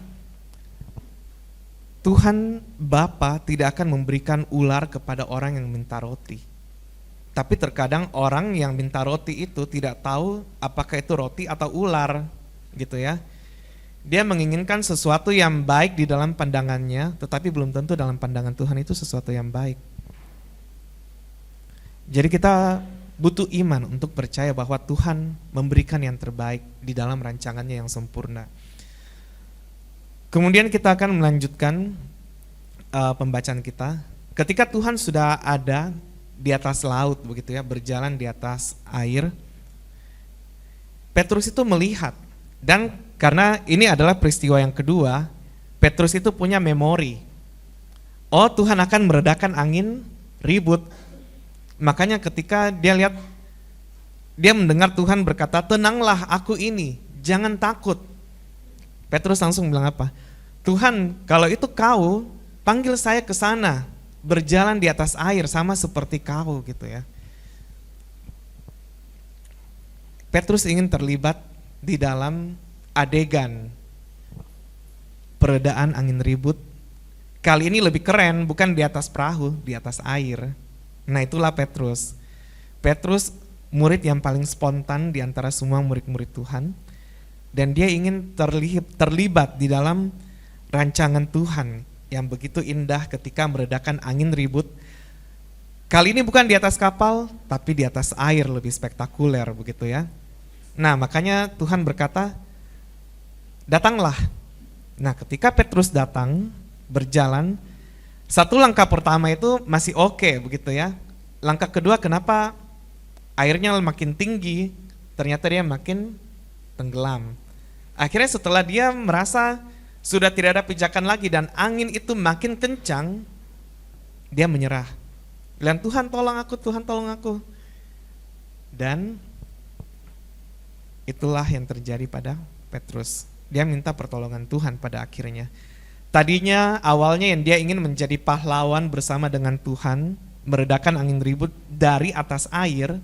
Tuhan Bapa tidak akan memberikan ular kepada orang yang minta roti. Tapi terkadang orang yang minta roti itu tidak tahu apakah itu roti atau ular, gitu ya. Dia menginginkan sesuatu yang baik di dalam pandangannya, tetapi belum tentu dalam pandangan Tuhan itu sesuatu yang baik. Jadi kita butuh iman untuk percaya bahwa Tuhan memberikan yang terbaik di dalam rancangannya yang sempurna. Kemudian kita akan melanjutkan pembacaan kita. Ketika Tuhan sudah ada di atas laut begitu ya, berjalan di atas air, Petrus itu melihat, dan karena ini adalah peristiwa yang kedua, Petrus itu punya memori. Oh, Tuhan akan meredakan angin ribut. Makanya ketika dia lihat, dia mendengar Tuhan berkata, tenanglah aku ini, jangan takut. Petrus langsung bilang apa? Tuhan, kalau itu kau, panggil saya ke sana, berjalan di atas air sama seperti kau gitu ya. Petrus ingin terlibat di dalam adegan peredaan angin ribut. Kali ini lebih keren, bukan di atas perahu, di atas air. Nah itulah Petrus. Petrus murid yang paling spontan di antara semua murid-murid Tuhan. Dan dia ingin terlibat di dalam rancangan Tuhan yang begitu indah ketika meredakan angin ribut. Kali ini bukan di atas kapal, tapi di atas air, lebih spektakuler begitu ya. Nah makanya Tuhan berkata, datanglah. Nah ketika Petrus datang, berjalan, satu langkah pertama itu masih oke begitu ya. Langkah kedua kenapa airnya makin tinggi, ternyata dia makin tenggelam. Akhirnya setelah dia merasa sudah tidak ada pijakan lagi dan angin itu makin kencang, dia menyerah. Bilang, Tuhan tolong aku, Tuhan tolong aku. Dan itulah yang terjadi pada Petrus. Dia minta pertolongan Tuhan pada akhirnya. Tadinya awalnya yang dia ingin menjadi pahlawan bersama dengan Tuhan, meredakan angin ribut dari atas air,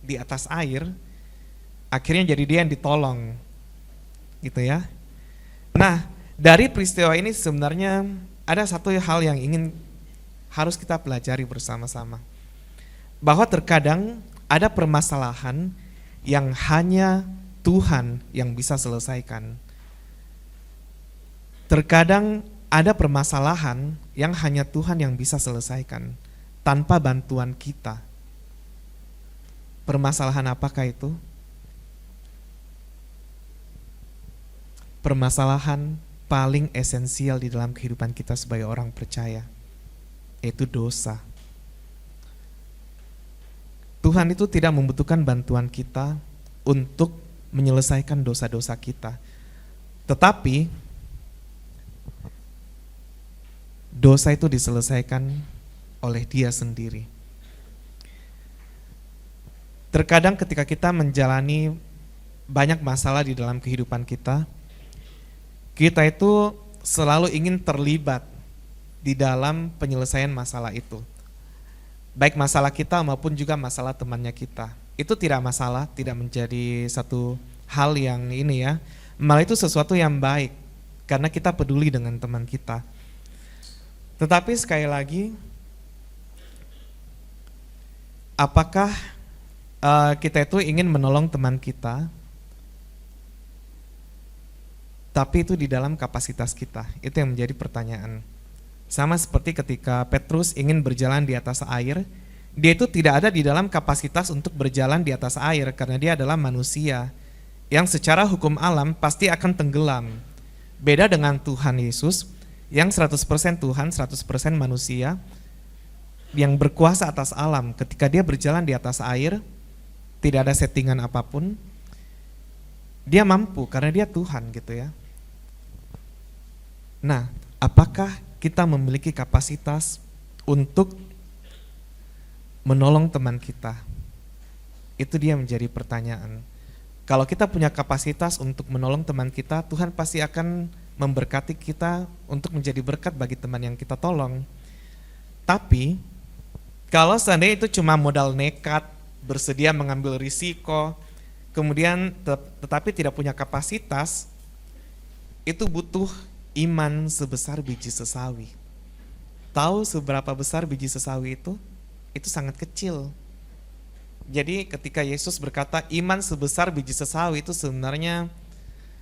di atas air, akhirnya jadi dia yang ditolong, gitu ya. Nah, dari peristiwa ini sebenarnya ada satu hal yang harus kita pelajari bersama-sama. Bahwa terkadang ada permasalahan yang hanya Tuhan yang bisa selesaikan. Terkadang ada permasalahan yang hanya Tuhan yang bisa selesaikan tanpa bantuan kita. Permasalahan apakah itu? Permasalahan paling esensial di dalam kehidupan kita sebagai orang percaya, yaitu dosa. Tuhan itu tidak membutuhkan bantuan kita untuk menyelesaikan dosa-dosa kita. Tetapi dosa itu diselesaikan oleh Dia sendiri. Terkadang ketika kita menjalani banyak masalah di dalam kehidupan kita, kita itu selalu ingin terlibat di dalam penyelesaian masalah itu. Baik masalah kita maupun juga masalah temannya kita. Itu tidak masalah, tidak menjadi satu hal yang ini ya. Malah itu sesuatu yang baik, karena kita peduli dengan teman kita. Tetapi sekali lagi, apakah kita itu ingin menolong teman kita, tapi itu di dalam kapasitas kita? Itu yang menjadi pertanyaan. Sama seperti ketika Petrus ingin berjalan di atas air, dia itu tidak ada di dalam kapasitas untuk berjalan di atas air karena dia adalah manusia yang secara hukum alam pasti akan tenggelam. Beda dengan Tuhan Yesus yang 100% Tuhan, 100% manusia yang berkuasa atas alam. Ketika dia berjalan di atas air, tidak ada settingan apapun, dia mampu karena dia Tuhan gitu ya. Nah, apakah kita memiliki kapasitas untuk menolong teman kita Itu dia menjadi pertanyaan. Kalau kita punya kapasitas untuk menolong teman kita, Tuhan pasti akan memberkati kita untuk menjadi berkat bagi teman yang kita tolong. Tapi kalau seandainya itu cuma modal nekat, bersedia mengambil risiko, kemudian tetapi tidak punya kapasitas, itu butuh iman sebesar biji sesawi. Tahu seberapa besar biji sesawi itu? Itu sangat kecil. Jadi ketika Yesus berkata iman sebesar biji sesawi, itu sebenarnya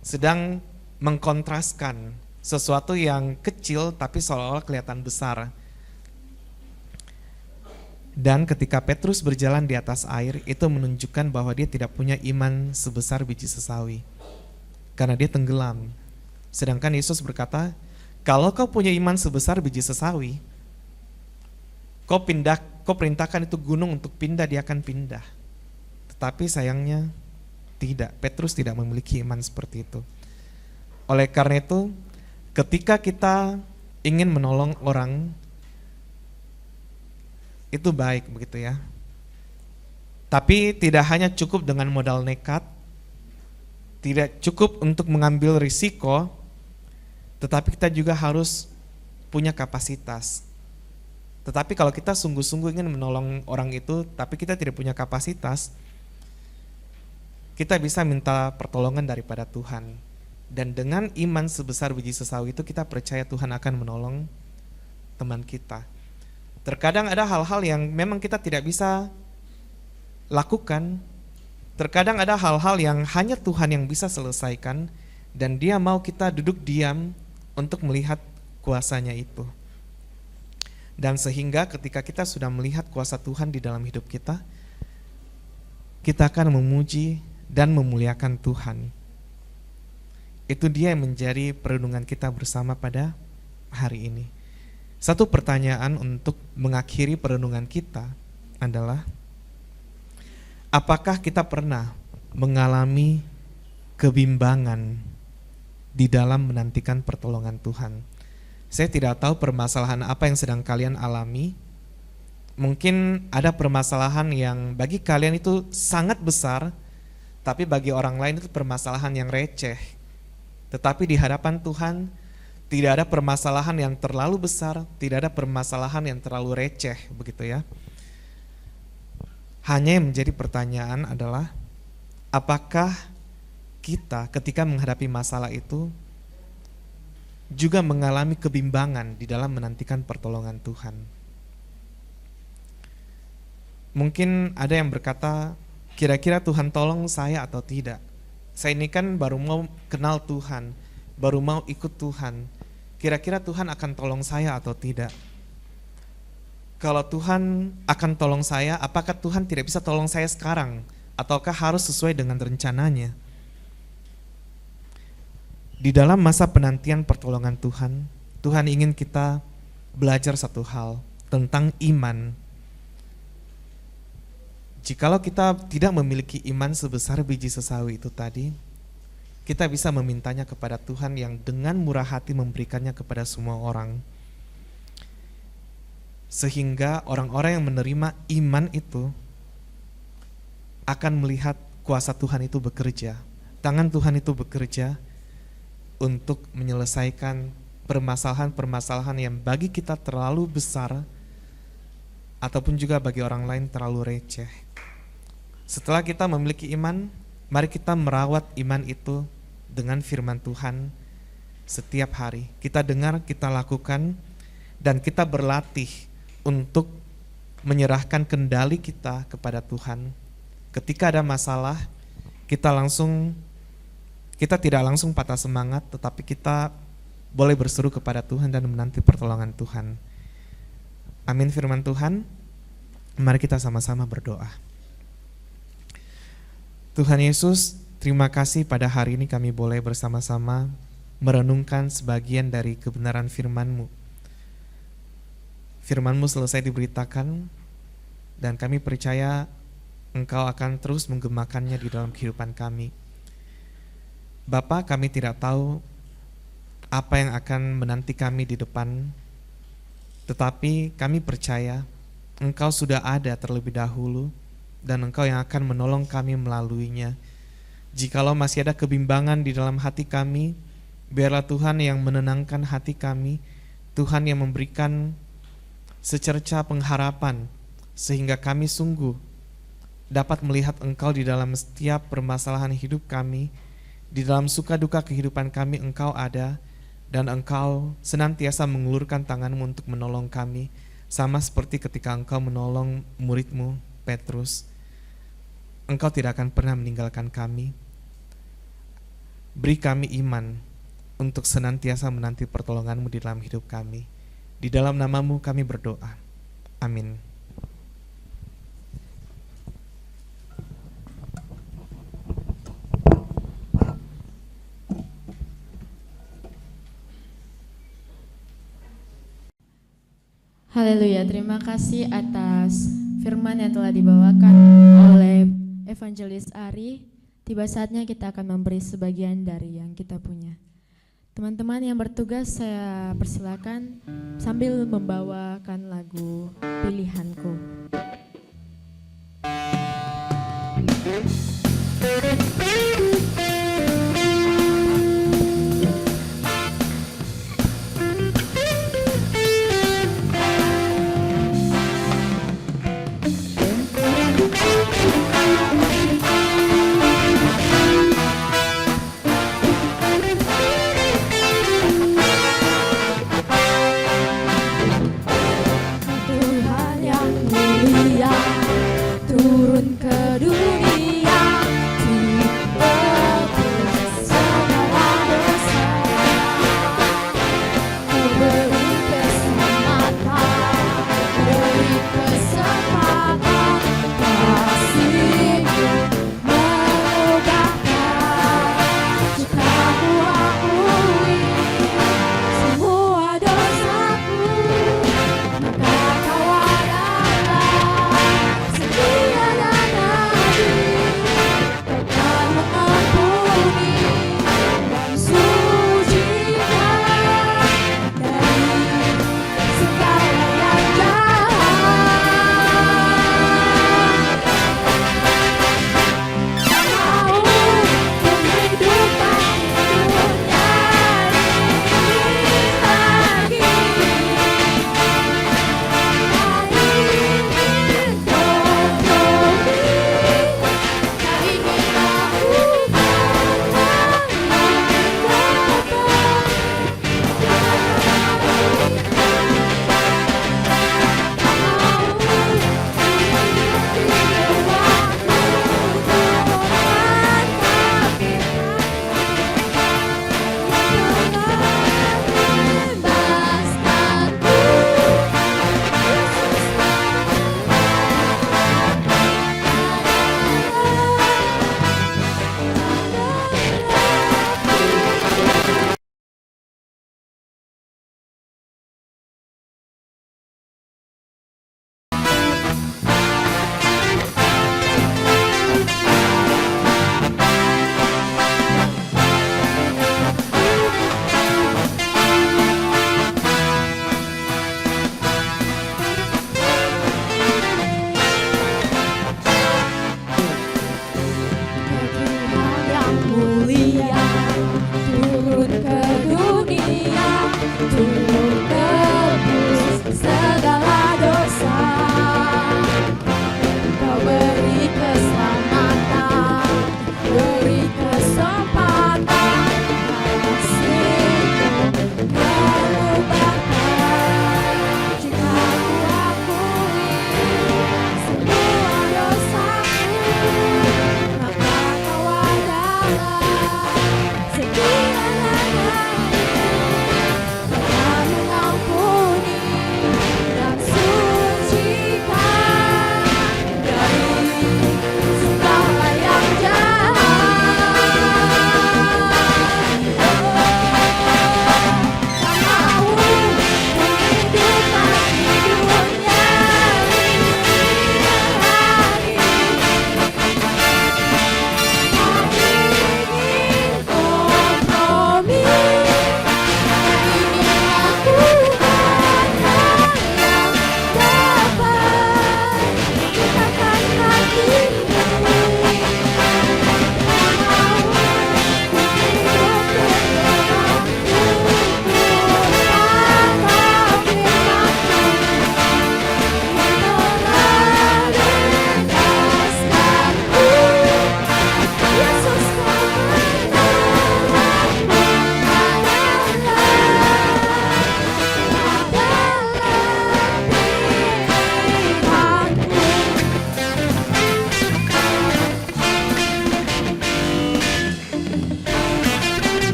sedang mengkontraskan sesuatu yang kecil tapi seolah-olah kelihatan besar. Dan ketika Petrus berjalan di atas air, itu menunjukkan bahwa dia tidak punya iman sebesar biji sesawi, karena dia tenggelam. Sedangkan Yesus berkata, kalau kau punya iman sebesar biji sesawi, kau perintahkan itu gunung untuk pindah, dia akan pindah. Tetapi sayangnya tidak, Petrus tidak memiliki iman seperti itu. Oleh karena itu, ketika kita ingin menolong orang, itu baik begitu ya. Tapi tidak hanya cukup dengan modal nekat, tidak cukup untuk mengambil risiko, tetapi kita juga harus punya kapasitas. Tetapi kalau kita sungguh-sungguh ingin menolong orang itu, tapi kita tidak punya kapasitas, kita bisa minta pertolongan daripada Tuhan. Dan dengan iman sebesar biji sesawi itu, kita percaya Tuhan akan menolong teman kita. Terkadang ada hal-hal yang memang kita tidak bisa lakukan. Terkadang ada hal-hal yang hanya Tuhan yang bisa selesaikan, dan Dia mau kita duduk diam untuk melihat kuasanya itu. Dan sehingga ketika kita sudah melihat kuasa Tuhan di dalam hidup kita, kita akan memuji dan memuliakan Tuhan. Itu dia yang menjadi perenungan kita bersama pada hari ini. Satu pertanyaan untuk mengakhiri perenungan kita adalah, apakah kita pernah mengalami kebimbangan di dalam menantikan pertolongan Tuhan? Saya tidak tahu permasalahan apa yang sedang kalian alami. Mungkin ada permasalahan yang bagi kalian itu sangat besar, tapi bagi orang lain itu permasalahan yang receh. Tetapi di hadapan Tuhan, tidak ada permasalahan yang terlalu besar, tidak ada permasalahan yang terlalu receh, begitu ya. Hanya yang menjadi pertanyaan adalah, apakah kita ketika menghadapi masalah itu juga mengalami kebimbangan di dalam menantikan pertolongan Tuhan? Mungkin ada yang berkata, kira-kira Tuhan tolong saya atau tidak? Saya ini kan baru mau kenal Tuhan, baru mau ikut Tuhan. Kira-kira Tuhan akan tolong saya atau tidak? Kalau Tuhan akan tolong saya, apakah Tuhan tidak bisa tolong saya sekarang? Ataukah harus sesuai dengan rencananya? Di dalam masa penantian pertolongan Tuhan, Tuhan ingin kita belajar satu hal tentang iman. Jikalau kita tidak memiliki iman sebesar biji sesawi itu tadi, kita bisa memintanya kepada Tuhan yang dengan murah hati memberikannya kepada semua orang. Sehingga orang-orang yang menerima iman itu akan melihat kuasa Tuhan itu bekerja. Tangan Tuhan itu bekerja untuk menyelesaikan permasalahan-permasalahan yang bagi kita terlalu besar ataupun juga bagi orang lain terlalu receh. Setelah kita memiliki iman, mari kita merawat iman itu dengan firman Tuhan setiap hari. Kita dengar, kita lakukan, dan kita berlatih untuk menyerahkan kendali kita kepada Tuhan. Ketika ada masalah, kita tidak langsung patah semangat, tetapi kita boleh berseru kepada Tuhan dan menanti pertolongan Tuhan. Amin firman Tuhan. Mari kita sama-sama berdoa. Tuhan Yesus, terima kasih pada hari ini kami boleh bersama-sama merenungkan sebagian dari kebenaran firman-Mu. Firman-Mu selesai diberitakan dan kami percaya Engkau akan terus menggemakannya di dalam kehidupan kami. Bapa, kami tidak tahu apa yang akan menanti kami di depan, tetapi kami percaya Engkau sudah ada terlebih dahulu dan Engkau yang akan menolong kami melaluinya. Jikalau masih ada kebimbangan di dalam hati kami, biarlah Tuhan yang menenangkan hati kami, Tuhan yang memberikan secerca pengharapan, sehingga kami sungguh dapat melihat Engkau di dalam setiap permasalahan hidup kami, di dalam suka duka kehidupan kami Engkau ada, dan Engkau senantiasa mengulurkan tangan-Mu untuk menolong kami, sama seperti ketika Engkau menolong murid-Mu, Petrus. Engkau tidak akan pernah meninggalkan kami. Beri kami iman untuk senantiasa menanti pertolongan-Mu di dalam hidup kami. Di dalam nama-Mu kami berdoa. Amin. Haleluya, terima kasih atas firman yang telah dibawakan oleh Evangelis Ari. Tiba saatnya kita akan memberi sebagian dari yang kita punya. Teman-teman yang bertugas saya persilakan sambil membawakan lagu pilihanku. Tuhan yang mulia turun ke dunia,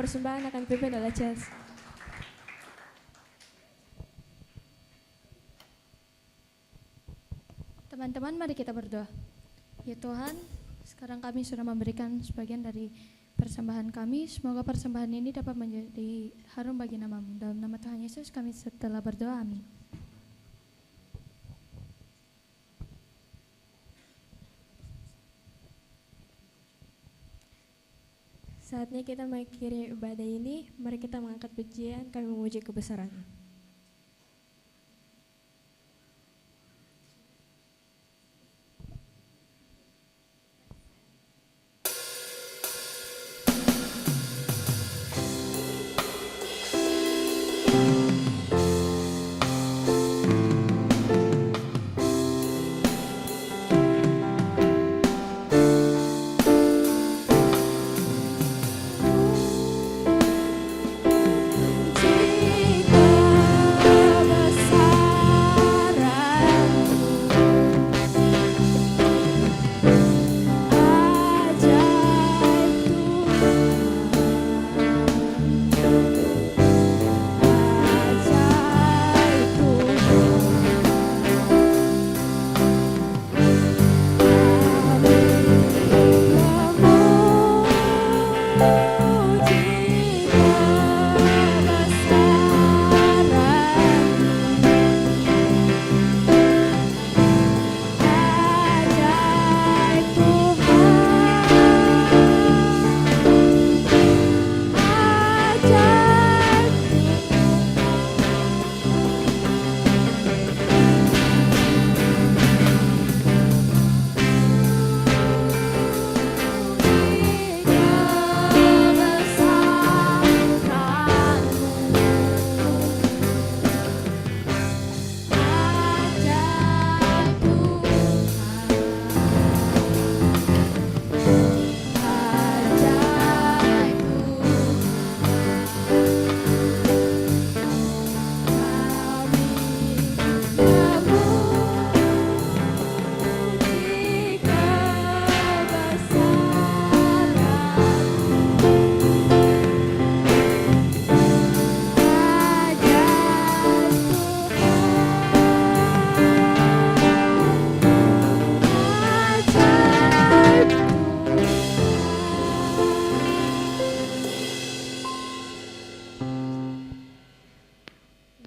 persembahan akan dipimpin oleh Chelsea. Teman-teman, mari kita berdoa. Ya Tuhan, sekarang kami sudah memberikan sebagian dari persembahan kami. Semoga persembahan ini dapat menjadi harum bagi nama-Mu. Dalam nama Tuhan Yesus kami setelah berdoa, amin. Saatnya kita mengakhiri ibadah ini, mari kita mengangkat pujian, kami memuji kebesaran.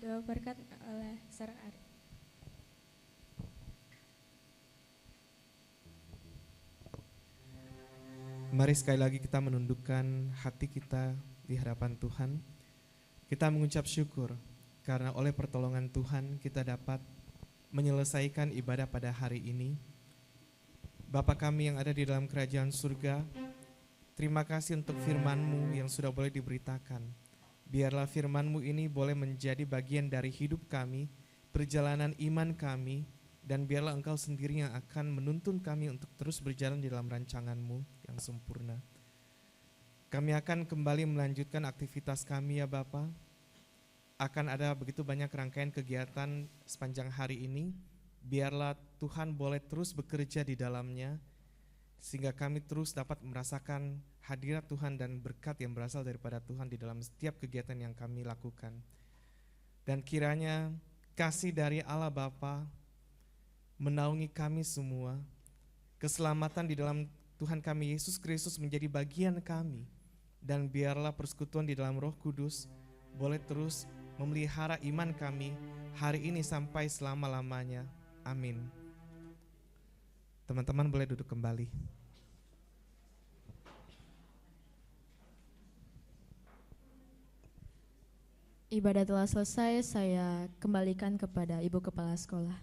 Doa berkat oleh Sarah Ari. Mari sekali lagi kita menundukkan hati kita di hadapan Tuhan. Kita mengucap syukur karena oleh pertolongan Tuhan kita dapat menyelesaikan ibadah pada hari ini. Bapa kami yang ada di dalam kerajaan surga, terima kasih untuk firman-Mu yang sudah boleh diberitakan. Biarlah firman-Mu ini boleh menjadi bagian dari hidup kami, perjalanan iman kami, dan biarlah Engkau sendiri yang akan menuntun kami untuk terus berjalan di dalam rancangan-Mu yang sempurna. Kami akan kembali melanjutkan aktivitas kami ya Bapa. Akan ada begitu banyak rangkaian kegiatan sepanjang hari ini. Biarlah Tuhan boleh terus bekerja di dalamnya, sehingga kami terus dapat merasakan hadirat Tuhan dan berkat yang berasal daripada Tuhan di dalam setiap kegiatan yang kami lakukan. Dan kiranya kasih dari Allah Bapa menaungi kami semua, keselamatan di dalam Tuhan kami Yesus Kristus menjadi bagian kami, dan biarlah persekutuan di dalam Roh Kudus boleh terus memelihara iman kami hari ini sampai selama-lamanya. Amin. Teman-teman boleh duduk kembali. Ibadah telah selesai, saya kembalikan kepada Ibu Kepala Sekolah.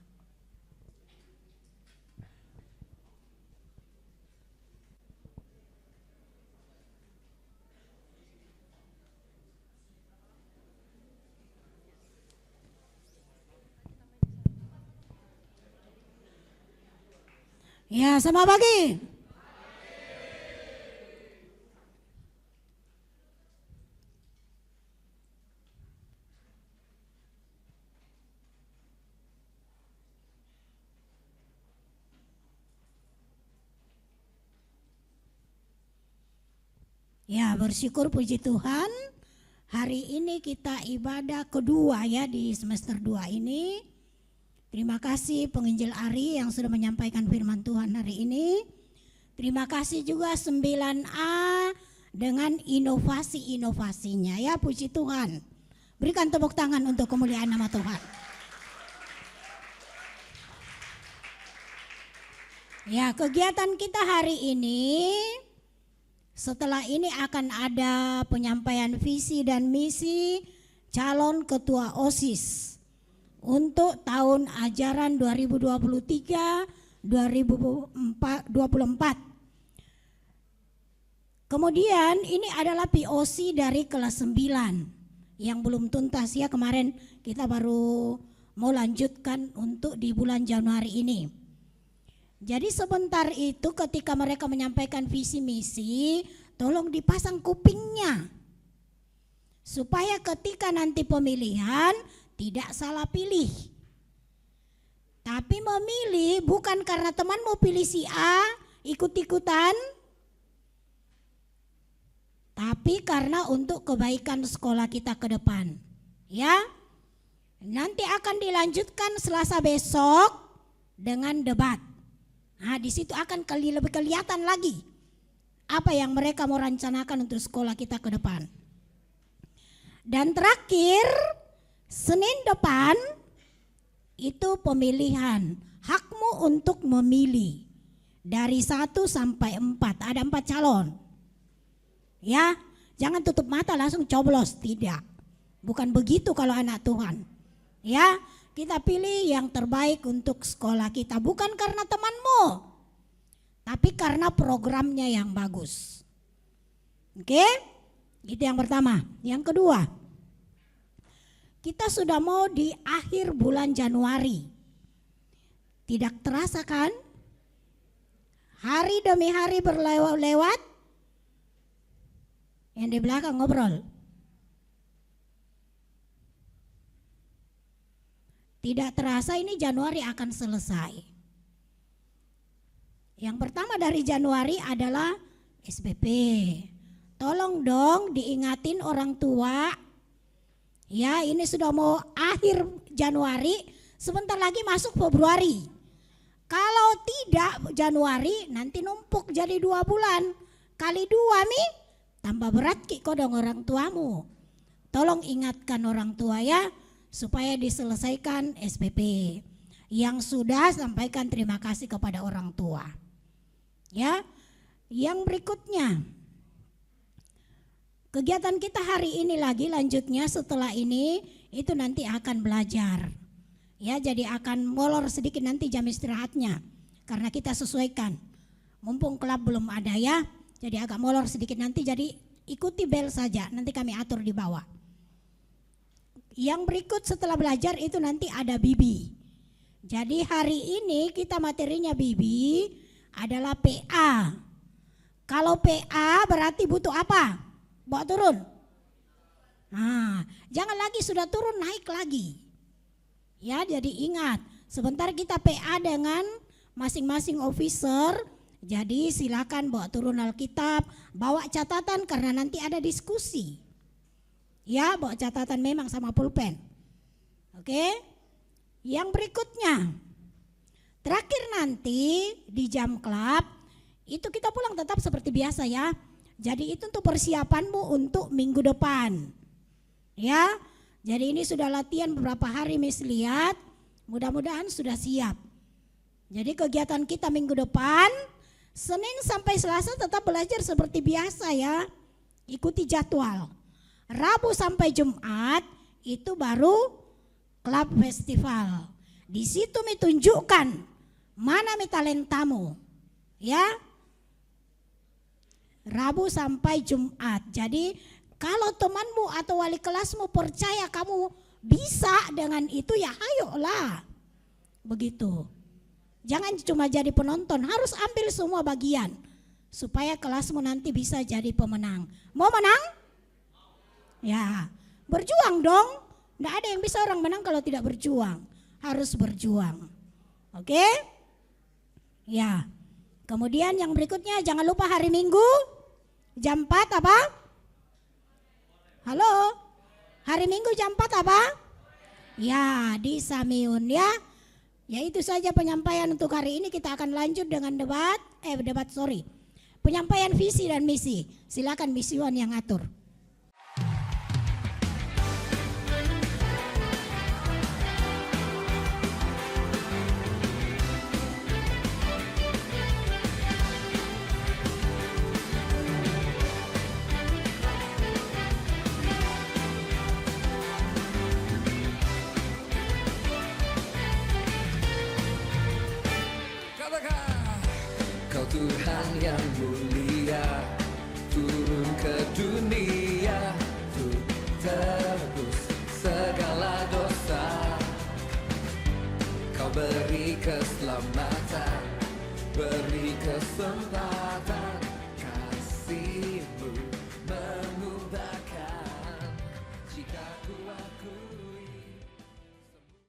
Ya, selamat pagi. Ya, bersyukur puji Tuhan. Hari ini kita ibadah kedua ya di semester 2 ini. Terima kasih penginjil Ari yang sudah menyampaikan firman Tuhan hari ini. Terima kasih juga 9A dengan inovasi-inovasinya ya, puji Tuhan. Berikan tepuk tangan untuk kemuliaan nama Tuhan. Ya, kegiatan kita hari ini, setelah ini akan ada penyampaian visi dan misi calon ketua OSIS untuk tahun ajaran 2023-2024. Kemudian ini adalah POC dari kelas 9 yang belum tuntas ya, kemarin kita baru mau lanjutkan untuk di bulan Januari ini. Jadi sebentar itu ketika mereka menyampaikan visi misi, tolong dipasang kupingnya. Supaya ketika nanti pemilihan tidak salah pilih. Tapi memilih bukan karena temanmu pilih si A, ikut-ikutan. Tapi karena untuk kebaikan sekolah kita ke depan. Ya. Nanti akan dilanjutkan Selasa besok dengan debat. Nah, di situ akan lebih kelihatan lagi apa yang mereka mau rencanakan untuk sekolah kita ke depan. Dan terakhir, Senin depan itu pemilihan, hakmu untuk memilih dari 1 sampai 4, ada 4 calon. Ya, jangan tutup mata langsung coblos, tidak. Bukan begitu kalau anak Tuhan. Ya, kita pilih yang terbaik untuk sekolah kita, bukan karena temanmu, tapi karena programnya yang bagus. Oke, itu yang pertama. Yang kedua, kita sudah mau di akhir bulan Januari. Tidak terasa kan? Hari demi hari berlewat. Yang di belakang ngobrol. Tidak terasa ini Januari akan selesai. Yang pertama dari Januari adalah SPP. Tolong dong diingatin orang tua. Ya, ini sudah mau akhir Januari, sebentar lagi masuk Februari. Kalau tidak Januari nanti numpuk jadi 2 bulan. Kali 2 nih tambah berat ki kodong orang tuamu. Tolong ingatkan orang tua ya, supaya diselesaikan SPP. Yang sudah sampaikan terima kasih kepada orang tua. Ya. Yang berikutnya, kegiatan kita hari ini lagi lanjutnya setelah ini itu nanti akan belajar. Ya, jadi akan molor sedikit nanti jam istirahatnya karena kita sesuaikan. Mumpung klub belum ada ya, jadi agak molor sedikit nanti, jadi ikuti bel saja, nanti kami atur di bawah. Yang berikut setelah belajar itu nanti ada bibi. Jadi hari ini kita materinya bibi adalah PA. Kalau PA berarti butuh apa? Bawa turun. Nah, jangan lagi sudah turun naik lagi. Ya, jadi ingat, sebentar kita PA dengan masing-masing officer. Jadi silakan bawa turun Alkitab, bawa catatan karena nanti ada diskusi. Ya, bawa catatan memang sama pulpen. Oke. Yang berikutnya, terakhir nanti di jam klub itu kita pulang tetap seperti biasa ya. Jadi itu untuk persiapanmu untuk minggu depan. Ya. Jadi ini sudah latihan beberapa hari, Miss lihat. Mudah-mudahan sudah siap. Jadi kegiatan kita minggu depan Senin sampai Selasa tetap belajar seperti biasa ya. Ikuti jadwal. Rabu sampai Jumat itu baru klub festival. Di situ tunjukkan mana talentamu. Ya. Rabu sampai Jumat. Jadi kalau temanmu atau wali kelasmu percaya kamu bisa dengan itu, ya ayolah. Begitu. Jangan cuma jadi penonton, harus ambil semua bagian supaya kelasmu nanti bisa jadi pemenang. Mau menang? Ya, berjuang dong. Nggak ada yang bisa orang menang kalau tidak berjuang. Harus berjuang. Oke? Ya. Kemudian yang berikutnya jangan lupa hari Minggu Jam 4 apa? Halo? Hari Minggu jam 4 apa? Ya, di Samiun ya. Ya itu saja penyampaian untuk hari ini. Kita akan lanjut dengan penyampaian visi dan misi. Silakan misiwan yang atur. Kau Tuhan yang mulia, turun ke dunia untuk tebus segala dosa. Kau beri keselamatan, beri kesempatan kasih-Mu.